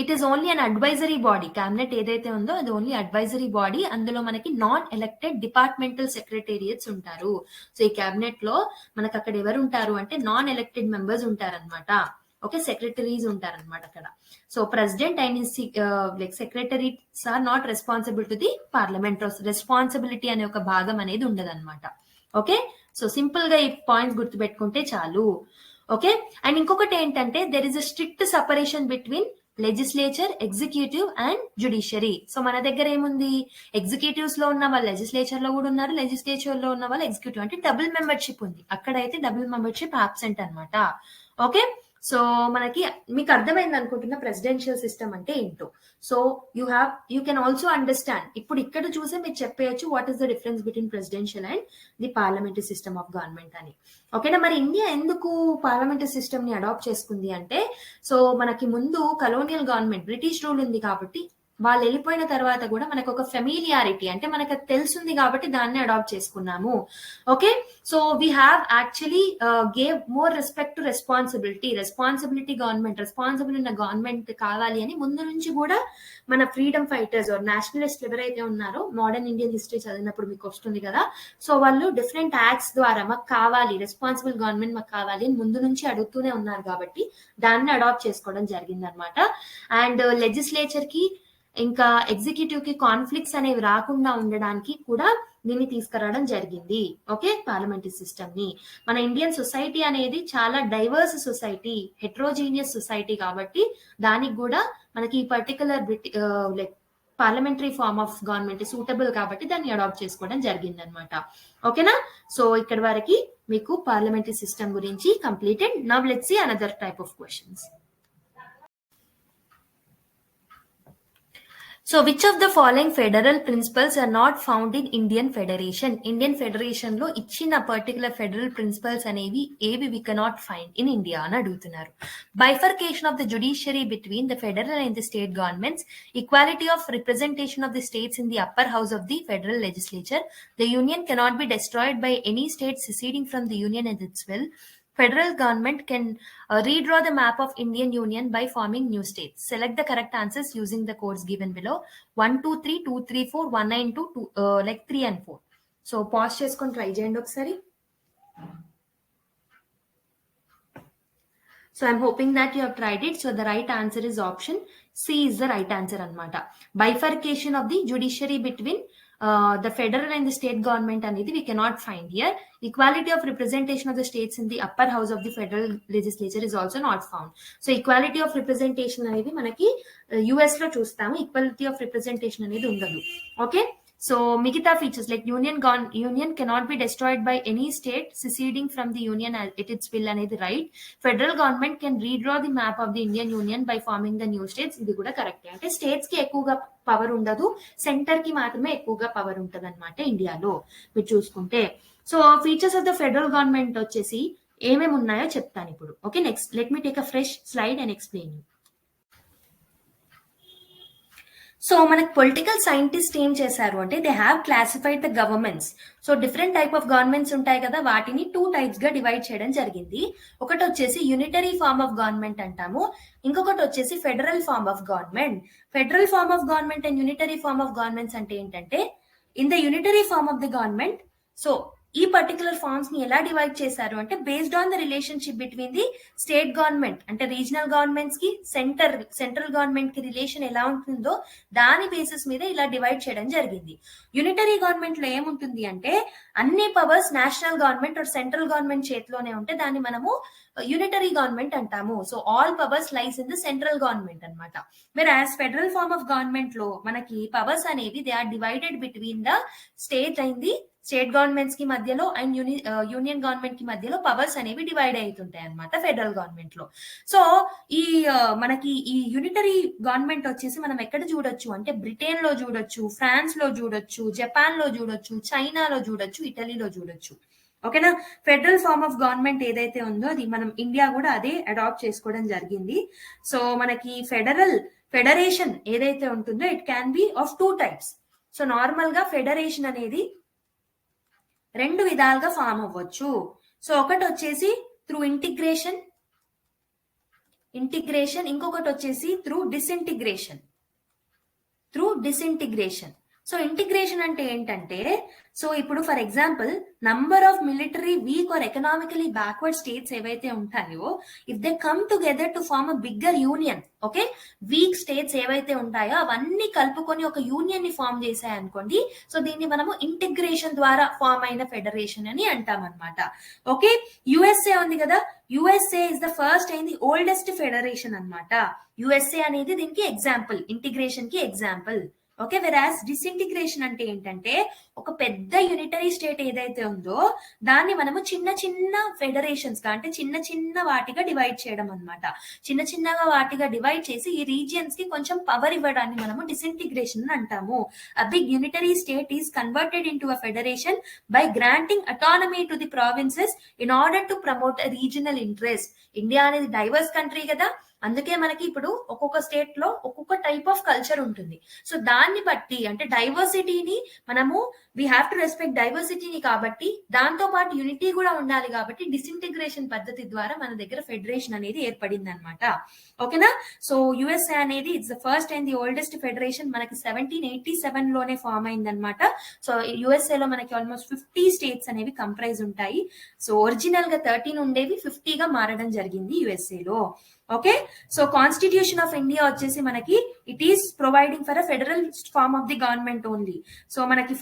it is only an advisory body. Cabinet ఏదైతే ఉందో అది ఓన్లీ అడ్వైజరీ బాడీ. అందులో మనకి నాన్ ఎలక్టెడ్ డిపార్ట్మెంటల్ సెక్రటేరియట్స్ ఉంటారు. సో ఈ క్యాబినెట్ లో మనకు అక్కడ ఎవరు ఉంటారు అంటే నాన్ ఎలక్టెడ్ మెంబర్స్ ఉంటారనమాట. ఓకే, సెక్రటరీస్ ఉంటారనమాట అక్కడ. So president and his like secretaries are not responsible to the parliament. Responsibility అనే ఒక భాగం అనేది ఉండదన్నమాట. ఓకే, సో సింపుల్ గా ఈ పాయింట్స్ గుర్తుపెట్టుకుంటే చాలు. ఓకే, అండ్ ఇంకొకటి ఏంటంటే there is a strict separation between legislature, executive and judiciary. So మన దగ్గర ఏముంది, ఎగ్జిక్యూటివ్స్ లో ఉన్న వాళ్ళు లెజిస్లేచర్ లో కూడా ఉన్నారు, లెజిస్లేచర్ లో ఉన్న వాళ్ళు ఎగ్జిక్యూటివ్, అంటే డబుల్ మెంబర్షిప్ ఉంది. అక్కడైతే డబుల్ మెంబర్షిప్ ఆబ్సెంట్ అనమాట. ఓకే, సో మనకి మీకు అర్థమైంది అనుకుంటున్న ప్రెసిడెన్షియల్ సిస్టమ్ అంటే ఏంటో. So you can also understand. ఇప్పుడు ఇక్కడ చూసే మీరు చెప్పేయచ్చు what is the difference between presidential and the parliamentary system of government అని. ఓకేనా, మరి ఇండియా ఎందుకు పార్లమెంటరీ సిస్టమ్ ని అడాప్ట్ చేసుకుంది అంటే, సో మనకి ముందు కలోనియల్ గవర్నమెంట్ బ్రిటిష్ రూల్ ఉంది కాబట్టి వాళ్ళు వెళ్ళిపోయిన తర్వాత కూడా మనకు ఒక ఫెమిలియారిటీ, అంటే మనకు అది తెలుసుంది కాబట్టి దాన్ని అడాప్ట్ చేసుకున్నాము. Okay, so we have actually gave more respect to responsibility government, responsible ఉన్న గవర్నమెంట్ కావాలి అని ముందు నుంచి కూడా మన ఫ్రీడమ్ ఫైటర్స్ ఆర్ నేషనలిస్ట్ ఎవరైతే ఉన్నారో, మోడర్న్ ఇండియన్ హిస్టరీ చదివినప్పుడు మీకు వస్తుంది కదా, సో వాళ్ళు డిఫరెంట్ యాక్ట్స్ ద్వారా మాకు కావాలి, రెస్పాన్సిబుల్ గవర్నమెంట్ మాకు కావాలి అని ముందు నుంచి అడుగుతూనే ఉన్నారు కాబట్టి దాన్ని అడాప్ట్ చేసుకోవడం జరిగింది అనమాట. అండ్ లెజిస్లేచర్ కి ఇంకా ఎగ్జిక్యూటివ్ కి కాన్ఫ్లిక్ట్స్ అనేవి రాకుండా ఉండడానికి కూడా దీన్ని తీసుకురావడం జరిగింది. ఓకే, పార్లమెంటరీ సిస్టమ్ ని. మన ఇండియన్ సొసైటీ అనేది చాలా డైవర్స్ సొసైటీ, హెట్రోజీనియస్ సొసైటీ కాబట్టి దానికి కూడా మనకి ఈ particular like parliamentary form of government suitable కాబట్టి దాన్ని అడాప్ట్ చేసుకోవడం జరిగింది అనమాట. ఓకేనా, సో ఇక్కడ వరకు మీకు పార్లమెంటరీ సిస్టమ్ గురించి completed. Now let's see another type of questions. So which of the following federal principles are not found in Indian Federation? Indian Federation లో ఇచ్చిన పర్టికులర్ ఫెడరల్ ప్రిన్సిపల్స్ అనేవి ఏవి we cannot find in India అని అడుగుతున్నారు. Bifurcation of the judiciary between the federal and the state governments, equality of representation of the states in the upper house of the federal legislature, the union cannot be destroyed by any state seceding from the union at its will, federal government can redraw the map of Indian Union by forming new states. Select the correct answers using the codes given below. 1, 2, 3, 2, 3, 4, 1, 9, 2, like 3 and 4. So pause చేసుకొని try చేయండి ఒకసారి. So I'm hoping that you have tried it. So the right answer is option C is the right answer anamata. Bifurcation of the judiciary between the federal and the state government అనేది we cannot find here. Equality of representation of the states in the upper house of the federal legislature is also not found. So equality of representation అనేది మనకి US లో చూస్తాము, equality of representation అనేది ఉండదు. Okay, so మిగతా features like union cannot be destroyed by any state seceding from the union at its will అనేది right. Federal government can redraw the map of the Indian Union by forming the new states, ఇది కూడా correct. అంటే states కి ఎక్కువగా power ఉండదు, centre కి మాత్రమే ఎక్కువగా పవర్ ఉంటది అనమాట ఇండియాలో మీరు చూసుకుంటే. So features of the federal government వచ్చేసి ఏమేమి ఉన్నాయో చెప్తాను ఇప్పుడు. Okay, next let me take a fresh slide and explain. So మనకి పొలిటికల్ సైంటిస్ట్ ఏం చేశారు అంటే they have classified the governments. So different type of governments ఉంటాయి కదా, వాటిని 2 types గా డివైడ్ చేయడం జరిగింది. ఒకటి వచ్చేసి యూనిటరీ ఫార్మ్ ఆఫ్ గవర్నమెంట్ అంటాము, ఇంకొకటి వచ్చేసి federal form of government. Federal form of government and unitary form of governments అంటే ఏంటంటే, in the unitary form of the government, so ఈ పర్టికులర్ ఫార్మ్స్ ని ఎలా డివైడ్ చేశారు అంటే based on the relationship between the state government, అంటే regional governments కి central government కి రిలేషన్ ఎలా ఉంటుందో దాని బేసిస్ మీద ఇలా డివైడ్ చేయడం జరిగింది. యూనిటరీ గవర్నమెంట్ లో ఏముంటుంది అంటే అన్ని powers national government or central government చేతిలోనే ఉంటే దాన్ని మనము యూనిటరీ గవర్నమెంట్ అంటాము. So all powers lies in the central government అనమాట. Whereas federal form of government లో మనకి పవర్స్ అనేవి they are divided between the state and the state governments కి మధ్యలో అండ్ యూనియన్ గవర్నమెంట్ కి మధ్యలో పవర్స్ అనేవి డివైడ్ అవుతుంటాయి అనమాట ఫెడరల్ గవర్నమెంట్ లో. సో ఈ మనకి ఈ యూనిటరీ గవర్నమెంట్ వచ్చేసి మనం ఎక్కడ చూడొచ్చు అంటే బ్రిటన్ లో చూడొచ్చు, ఫ్రాన్స్ లో చూడొచ్చు, జపాన్ లో చూడొచ్చు, చైనాలో చూడొచ్చు, ఇటలీలో చూడొచ్చు. ఓకేనా, ఫెడరల్ ఫార్మ్ ఆఫ్ గవర్నమెంట్ ఏదైతే ఉందో అది మనం ఇండియా కూడా అదే అడాప్ట్ చేసుకోవడం జరిగింది. సో మనకి ఫెడరేషన్ ఏదైతే ఉంటుందో it can B of 2 types. So normal గా ఫెడరేషన్ అనేది 2 విధాలుగా ఫామ్ అవ్వచ్చు. సో ఒకటి వచ్చేసి త్రూ ఇంటిగ్రేషన్, ఇంకొకటి వచ్చేసి త్రూ డిసింటిగ్రేషన్. సో ఇంటిగ్రేషన్ అంటే ఏంటంటే, సో ఇప్పుడు for example number of military weak or economically backward states ఏవైతే ఉంటాయో if they come together to form a bigger union, okay, weak states ఏవైతే ఉంటాయో అవన్నీ కలుపుకొని ఒక యూనియన్ ని ఫామ్ చేశాయి అనుకోండి, సో దీన్ని మనము ఇంటిగ్రేషన్ ద్వారా ఫామ్ అయిన ఫెడరేషన్ అని అంటాం అనమాట. ఓకే, యుఎస్ఏ ఉంది కదా, USA is the first and the oldest federation అనమాట. యుఎస్ఏ అనేది దీనికి ఎగ్జాంపుల్, ఇంటిగ్రేషన్ కి ఎగ్జాంపుల్. ఓకే, వెరాస్ డిసింటిగ్రేషన్ అంటే ఏంటంటే ఒక పెద్ద యూనిటరీ స్టేట్ ఏదైతే ఉందో దాన్ని మనము చిన్న చిన్న ఫెడరేషన్స్ గా, అంటే చిన్న చిన్న వాటిగా డివైడ్ చేయడం అనమాట. చిన్న చిన్నగా వాటిగా డివైడ్ చేసి ఈ రీజియన్స్ కి కొంచెం పవర్ ఇవ్వడాన్ని మనము డిసింటిగ్రేషన్ అంటాము. A big unitary state is converted into a federation by granting autonomy to the provinces in order to promote a regional interest. India అనేది డైవర్స్ కంట్రీ కదా, అందుకే మనకి ఇప్పుడు ఒక్కొక్క స్టేట్ లో ఒక్కొక్క టైప్ ఆఫ్ కల్చర్ ఉంటుంది. సో దాన్ని బట్టి అంటే డైవర్సిటీని మనము వీ హ్యావ్ టు రెస్పెక్ట్ డైవర్సిటీని, కాబట్టి దాంతో పాటు యూనిటీ కూడా ఉండాలి. కాబట్టి డిసింటిగ్రేషన్ పద్ధతి ద్వారా మన దగ్గర ఫెడరేషన్ అనేది ఏర్పడింది అనమాట. ఓకేనా. సో యుఎస్ఏ అనేది it's the first and the oldest federation. మనకి 1787 లోనే ఫామ్ అయింది అనమాట. సో యుఎస్ఏ లో మనకి ఆల్మోస్ట్ 50 స్టేట్స్ అనేవి కంప్రైజ్ ఉంటాయి. సో ఒరిజినల్ గా 13 ఉండేవి 50 గా మారడం జరిగింది యుఎస్ఏ లో. Okay. So constitution of India వచ్చేసి మనకి it is providing for a federal form of the government only. So మనకి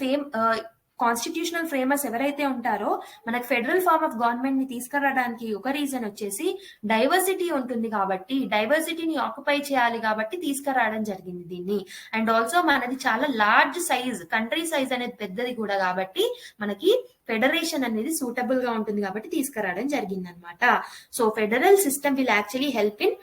కాన్స్టిట్యూషనల్ ఫ్రేమర్స్ ఎవరైతే ఉంటారో మనకి ఫెడరల్ ఫార్మ్ ఆఫ్ గవర్నమెంట్ ని తీసుకురావడానికి ఒక రీజన్ వచ్చేసి డైవర్సిటీ ఉంటుంది కాబట్టి, డైవర్సిటీని ఆక్యుపై చేయాలి కాబట్టి తీసుకురావడం జరిగింది దీన్ని. అండ్ ఆల్సో మనది చాలా లార్జ్ సైజ్, కంట్రీ సైజ్ అనేది పెద్దది కూడా కాబట్టి మనకి ఫెడరేషన్ అనేది సూటబుల్ గా ఉంటుంది కాబట్టి తీసుకురావడం జరిగింది అనమాట. So federal system will actually help in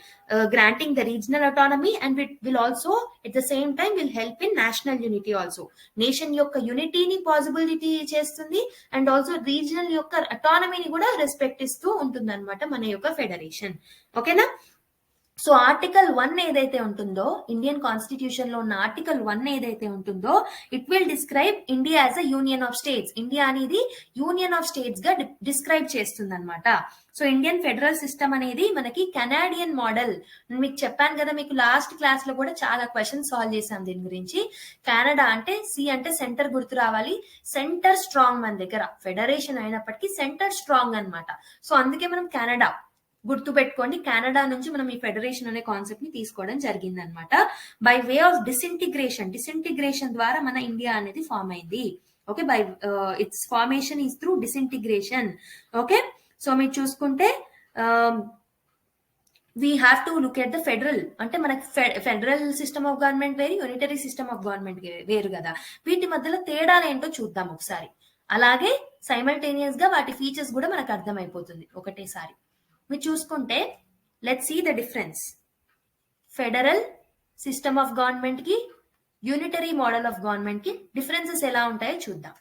granting the regional autonomy and it will also at the same time will help in national unity also. Nation యొక్క యూనిటీని పాసిబిలిటీ చేస్తుంది అండ్ ఆల్సో రీజనల్ యొక్క అటానమీని కూడా రెస్పెక్ట్ ఇస్తూ ఉంటుంది అనమాట మన యొక్క federation. ఓకేనా. సో ఆర్టికల్ 1 ఏదైతే ఉంటుందో, ఇండియన్ కాన్స్టిట్యూషన్ లో ఉన్న ఆర్టికల్ 1 ఏదైతే ఉంటుందో, it will describe India as a union of states. India అనేది యూనియన్ ఆఫ్ స్టేట్స్ గా డిస్క్రైబ్ చేస్తుంది అనమాట. సో ఇండియన్ ఫెడరల్ సిస్టమ్ అనేది మనకి కెనాడియన్ మోడల్. మీకు చెప్పాను కదా, మీకు లాస్ట్ క్లాస్ లో కూడా చాలా క్వశ్చన్స్ సాల్వ్ చేశాం దీని గురించి. కెనడా అంటే సి అంటే సెంటర్ గుర్తు రావాలి. సెంటర్ స్ట్రాంగ్ మన దగ్గర, ఫెడరేషన్ అయినప్పటికీ సెంటర్ స్ట్రాంగ్ అనమాట. సో అందుకే మనం కెనడా గుర్తు పెట్టుకోండి. కెనడా నుంచి మనం ఈ ఫెడరేషన్ అనే కాన్సెప్ట్ ని తీసుకోవడం జరిగింది అనమాట. బై వే ఆఫ్ డిసింటిగ్రేషన్ ద్వారా మన ఇండియా అనేది ఫామ్ అయింది. Okay. By it's formation is through disintegration. Okay. So మీరు చూసుకుంటే we have to look at the federal అంటే మనకి ఫెడరల్ సిస్టమ్ ఆఫ్ గవర్నమెంట్ వేరు, యూనిటరీ సిస్టమ్ ఆఫ్ గవర్నమెంట్ వేరు కదా. వీటి మధ్యలో తేడాలు ఏంటో చూద్దాం ఒకసారి. అలాగే సైమల్టేనియస్ గా వాటి ఫీచర్స్ కూడా మనకు అర్థమైపోతుంది ఒకటేసారి. మీరు చూసుకుంటే let's see the difference. Federal system of government కి యూనిటరీ మోడల్ ఆఫ్ గవర్నమెంట్ కి డిఫరెన్సెస్ ఎలా ఉంటాయో చూద్దాం.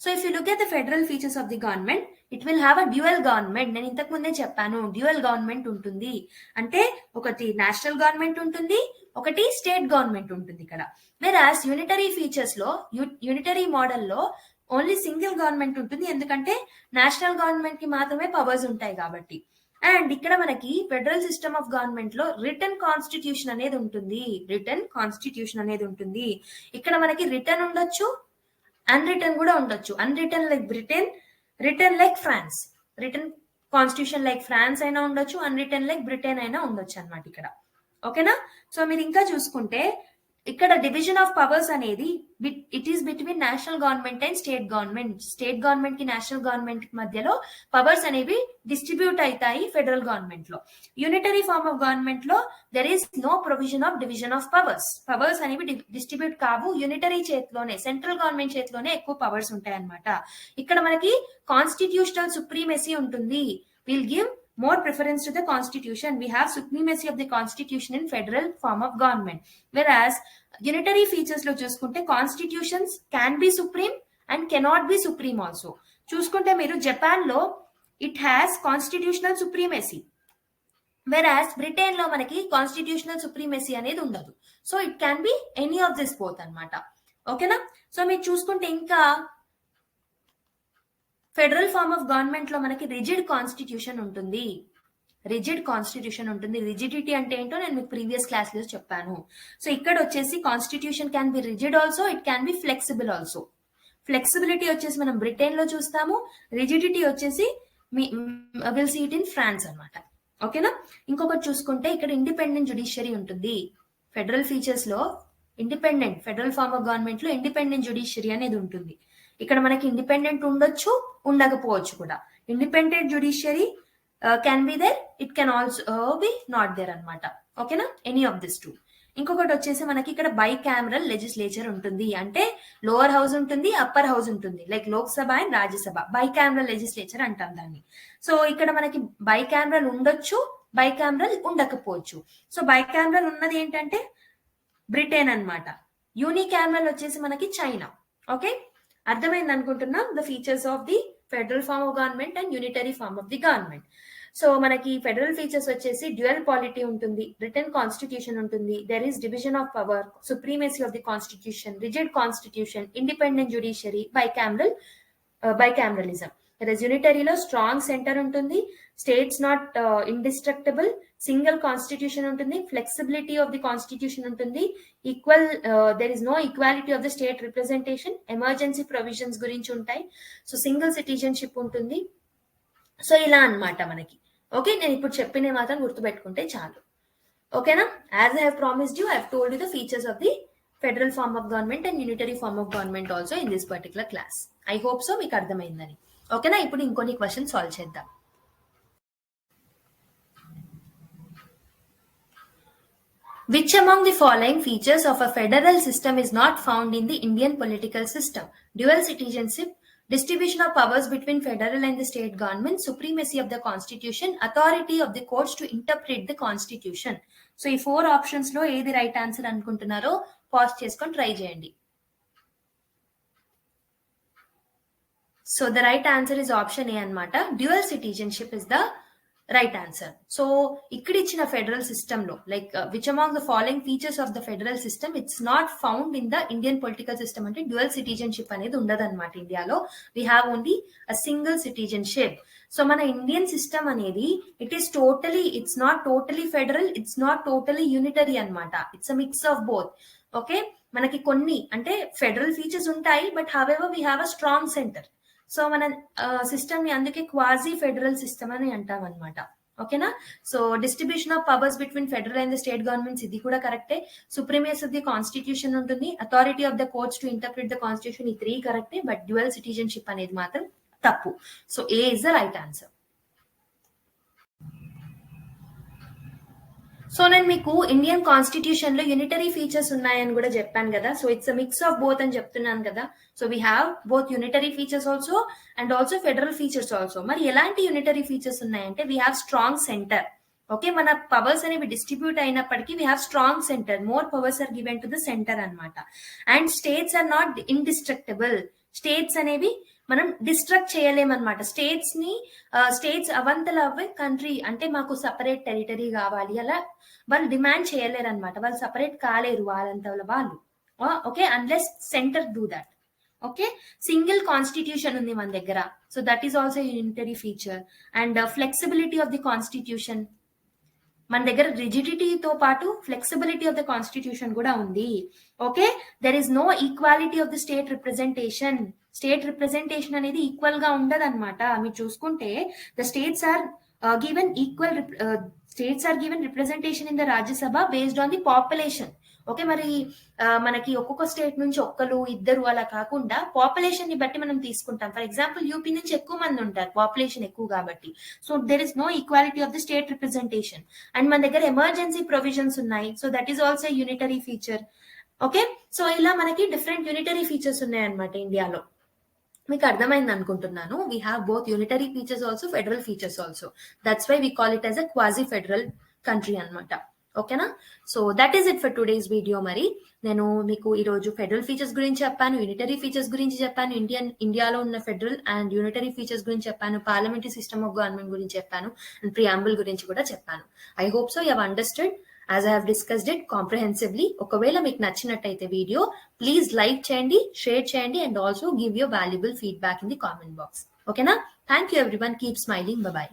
So if you look at the federal features of the government, it will have a dual government. నేను ఇంతకు ముందే చెప్పాను, డ్యూయల్ గవర్నమెంట్ ఉంటుంది అంటే ఒకటి నేషనల్ గవర్నమెంట్ ఉంటుంది, ఒకటి స్టేట్ గవర్నమెంట్ ఉంటుంది ఇక్కడ. వెరాస్ యూనిటరీ ఫీచర్స్ లో, యూనిటరీ మోడల్లో ఓన్లీ సింగిల్ గవర్నమెంట్ ఉంటుంది, ఎందుకంటే నేషనల్ గవర్నమెంట్ కి మాత్రమే పవర్స్ ఉంటాయి కాబట్టి. అండ్ ఇక్కడ మనకి ఫెడరల్ సిస్టమ్ ఆఫ్ గవర్నమెంట్ లో రిటర్న్ కాన్స్టిట్యూషన్ అనేది ఉంటుంది. ఇక్కడ మనకి రిటర్న్ ఉండొచ్చు, అన్రిటర్న్ కూడా ఉండొచ్చు. Unwritten like Britain, written like France. Written constitution like France అయినా ఉండొచ్చు, అన్రిటర్న్ లైక్ బ్రిటన్ అయినా ఉండొచ్చు అనమాట ఇక్కడ. ఓకేనా. సో మీరు ఇంకా చూసుకుంటే ఇక్కడ డివిజన్ ఆఫ్ పవర్స్ అనేది it is between national government and state government. State government కి నేషనల్ గవర్నమెంట్ కి మధ్యలో పవర్స్ అనేవి డిస్ట్రిబ్యూట్ అవుతాయి ఫెడరల్ గవర్నమెంట్ లో. యూనిటరీ ఫార్మ్ ఆఫ్ గవర్నమెంట్ లో there is no provision of division of powers. Powers అనేవి distribute కావు. యూనిటరీ చేతిలోనే, సెంట్రల్ గవర్నమెంట్ చేతిలోనే ఎక్కువ పవర్స్ ఉంటాయి అనమాట. ఇక్కడ మనకి కాన్స్టిట్యూషనల్ సుప్రీమసీ ఉంటుంది. Will give more preference to the constitution. We have supremacy of the constitution in federal form of government. Whereas unitary features lo chuskunte constitutions can be supreme and cannot be supreme also. Chuskunte meeru Japan lo it has constitutional supremacy. Whereas Britain lo manaki constitutional supremacy anedi undadu. So it can be any of this both anamata. Okay na. So meer chuskunte inka federal form of government లో మనకి rigid constitution ఉంటుంది. Rigidity అంటే ఏంటో నేను మీకు previous class లో చెప్పాను. So ఇక్కడ వచ్చేసి constitution can be rigid also, it can be flexible also. Flexibility వచ్చేసి మనం బ్రిటన్ లో చూస్తాము, రిజిడిటీ వచ్చేసి will see it in France అనమాట. ఓకేనా. ఇంకొకటి చూసుకుంటే ఇక్కడ ఇండిపెండెంట్ జుడిషియరీ ఉంటుంది. ఫెడరల్ ఫీచర్స్ లో independent, federal form of government లో ఇండిపెండెంట్ జుడిషియరీ అనేది ఉంటుంది. ఇక్కడ మనకి ఇండిపెండెంట్ ఉండొచ్చు, ఉండకపోవచ్చు కూడా. Independent judiciary can be there, it can also be not there అనమాట. ఓకేనా. Any of this two. ఇంకొకటి వచ్చేసి మనకి ఇక్కడ బై క్యామరల్ లెజిస్లేచర్ ఉంటుంది. అంటే లోవర్ హౌస్ ఉంటుంది, అప్పర్ హౌస్ ఉంటుంది. Like Lok Sabha and Rajya Sabha by cameral legislature అంటాం దాన్ని. సో ఇక్కడ మనకి బై క్యామరల్ ఉండొచ్చు, బై క్యామరల్ ఉండకపోవచ్చు. సో బై క్యామరల్ ఉన్నది ఏంటంటే బ్రిటన్ అనమాట. యూని క్యామరల్ వచ్చేసి మనకి చైనా. ఓకే. అర్థమైంది అనుకుంటున్నాం the features of the federal form of government and unitary form of the government. So మనకి ఫెడరల్ ఫీచర్స్ వచ్చేసి డ్యూయల్ పాలిటీ ఉంటుంది, రిటన్ కాన్స్టిట్యూషన్ ఉంటుంది, there is division of power, supremacy of the constitution, rigid constitution, independent judiciary, bicameralism. యూనిటరీలో strong centre ఉంటుంది, states not indestructible, single constitution ఉంటుంది, flexibility of the constitution ఉంటుంది, equal there is no equality of the state representation, emergency provisions గురించి ఉంటాయి, so single citizenship ఉంటుంది. So ఇలా అన్నమాట మనకి. ఓకే, నేను ఇప్పుడు చెప్పిన మాత్రం గుర్తుపెట్టుకుంటే చాలు. ఓకేనా? As I have promised you, I have told you the features of the federal form of government and unitary form of government also in this particular class. I hope so మీకు అర్థమైందని. ఓకేనా? ఇప్పుడు ఇంకొన్ని క్వశ్చన్ సాల్వ్ చేద్దాం. Which among the following features of a federal system is not found in the Indian political system? Dual citizenship, distribution of powers between federal and the state government, supremacy of the constitution, authority of the courts to interpret the constitution. So ఈ 4 options లో ఏది right answer అనుకుంటున్నారో pause చేసుకొని try చేయండి. So the right answer is option A అన్నమాట. Dual citizenship is the right answer. So ఇక్కడ ఇచ్చిన federal system లో like which among the following features of the federal system it's not found in the Indian political system అంటే dual citizenship అనేది ఉండదు అనమాట. ఇండియాలో we have only a single citizenship. So మన Indian system అనేది it's not totally federal, it's not totally unitary అనమాట. It's a mix of both. Okay, మనకి కొన్ని అంటే ఫెడరల్ ఫీచర్స్ ఉంటాయి, but however we have a strong centre. So మన system ని అందుకే క్వాజీ ఫెడరల్ సిస్టమ్ అని అంటాం అనమాట. ఓకేనా? So distribution of powers between federal and the state governments ఇది కూడా కరెక్టే. సుప్రీమసీ ఆఫ్ ది కాన్స్టిట్యూషన్ ఉంటుంది, authority of the courts to interpret the constitution, ఈ 3 కరెక్టే, బట్ డ్యూయల్ సిటిజన్షిప్ అనేది మాత్రం తప్పు. So A is the right answer. So నేను మీకు ఇండియన్ కాన్స్టిట్యూషన్ లో యూనిటరీ ఫీచర్స్ ఉన్నాయని కూడా చెప్పాను కదా. So it's a mix of both అని చెప్తున్నాను కదా. So we have both unitary features also and also federal features also. మరి ఎలాంటి యూనిటరీ ఫీచర్స్ ఉన్నాయంటే we have strong centre. Okay, మన పవర్స్ అనేవి డిస్ట్రిబ్యూట్ అయినప్పటికీ we have strong centre, more powers are given to the centre అనమాట. And states are not indestructible. States అనేవి మనం destruct చేయలేమన్నమాట. స్టేట్స్ అవంతల అవే కంట్రీ అంటే మాకు సపరేట్ టెరిటరీ కావాలి అలా వాళ్ళు డిమాండ్ చేయలేరు అనమాట. వాళ్ళు సపరేట్ కాలేరు వాళ్ళంతల వాళ్ళు. Okay, unless centre do that. Okay, single constitution ఉంది మన దగ్గర. So that is also unitary feature. And flexibility of the constitution, మన దగ్గర రిజిడిటీతో పాటు ఫ్లెక్సిబిలిటీ ఆఫ్ ద కాన్స్టిట్యూషన్ కూడా ఉంది. Okay, there is no equality of the state representation. State representation అనేది equal గా ఉండదు అనమాట. మీరు చూసుకుంటే the states are given representation in the Rajya Sabha based on the population. Okay, మరి మనకి ఒక్కొక్క స్టేట్ నుంచి ఒక్కరు ఇద్దరు అలా కాకుండా పాపులేషన్ ని బట్టి మనం తీసుకుంటాం. ఫర్ ఎగ్జాంపుల్ యూపీ నుంచి ఎక్కువ మంది ఉంటారు, పాపులేషన్ ఎక్కువ కాబట్టి. So there is no equality of the state representation. And మన దగ్గర ఎమర్జెన్సీ ప్రొవిజన్స్ ఉన్నాయి. So that is also unitary feature. Okay, so ఇలా మనకి డిఫరెంట్ యూనిటరీ ఫీచర్స్ ఉన్నాయన్నమాట ఇండియాలో. మీకు అర్థమైంది అనుకుంటున్నాను. We have both unitary features also, federal features also. That's why we call it as a quasi federal country అనమాట. ఓకేనా? So that is it for today's video. మరి నేను మీకు ఈరోజు ఫెడరల్ ఫీచర్స్ గురించి చెప్పాను, యూనిటరీ ఫీచర్స్ గురించి చెప్పాను, ఇండియాలో ఉన్న ఫెడరల్ అండ్ యూనిటరీ ఫీచర్స్ గురించి చెప్పాను, పార్లమెంటరీ సిస్టమ్ ఆఫ్ గవర్నమెంట్ గురించి చెప్పాను, అండ్ ప్రియాంబుల్ గురించి కూడా చెప్పాను. I hope so you have understood as I have discussed it comprehensively. ఒకవేళ మీకు నచ్చినట్టయితే వీడియో ప్లీజ్ లైక్ చేయండి, షేర్ చేయండి, and also give your valuable feedback in the comment box. ఓకేనా? Thank you everyone. Keep smiling. Bye bye.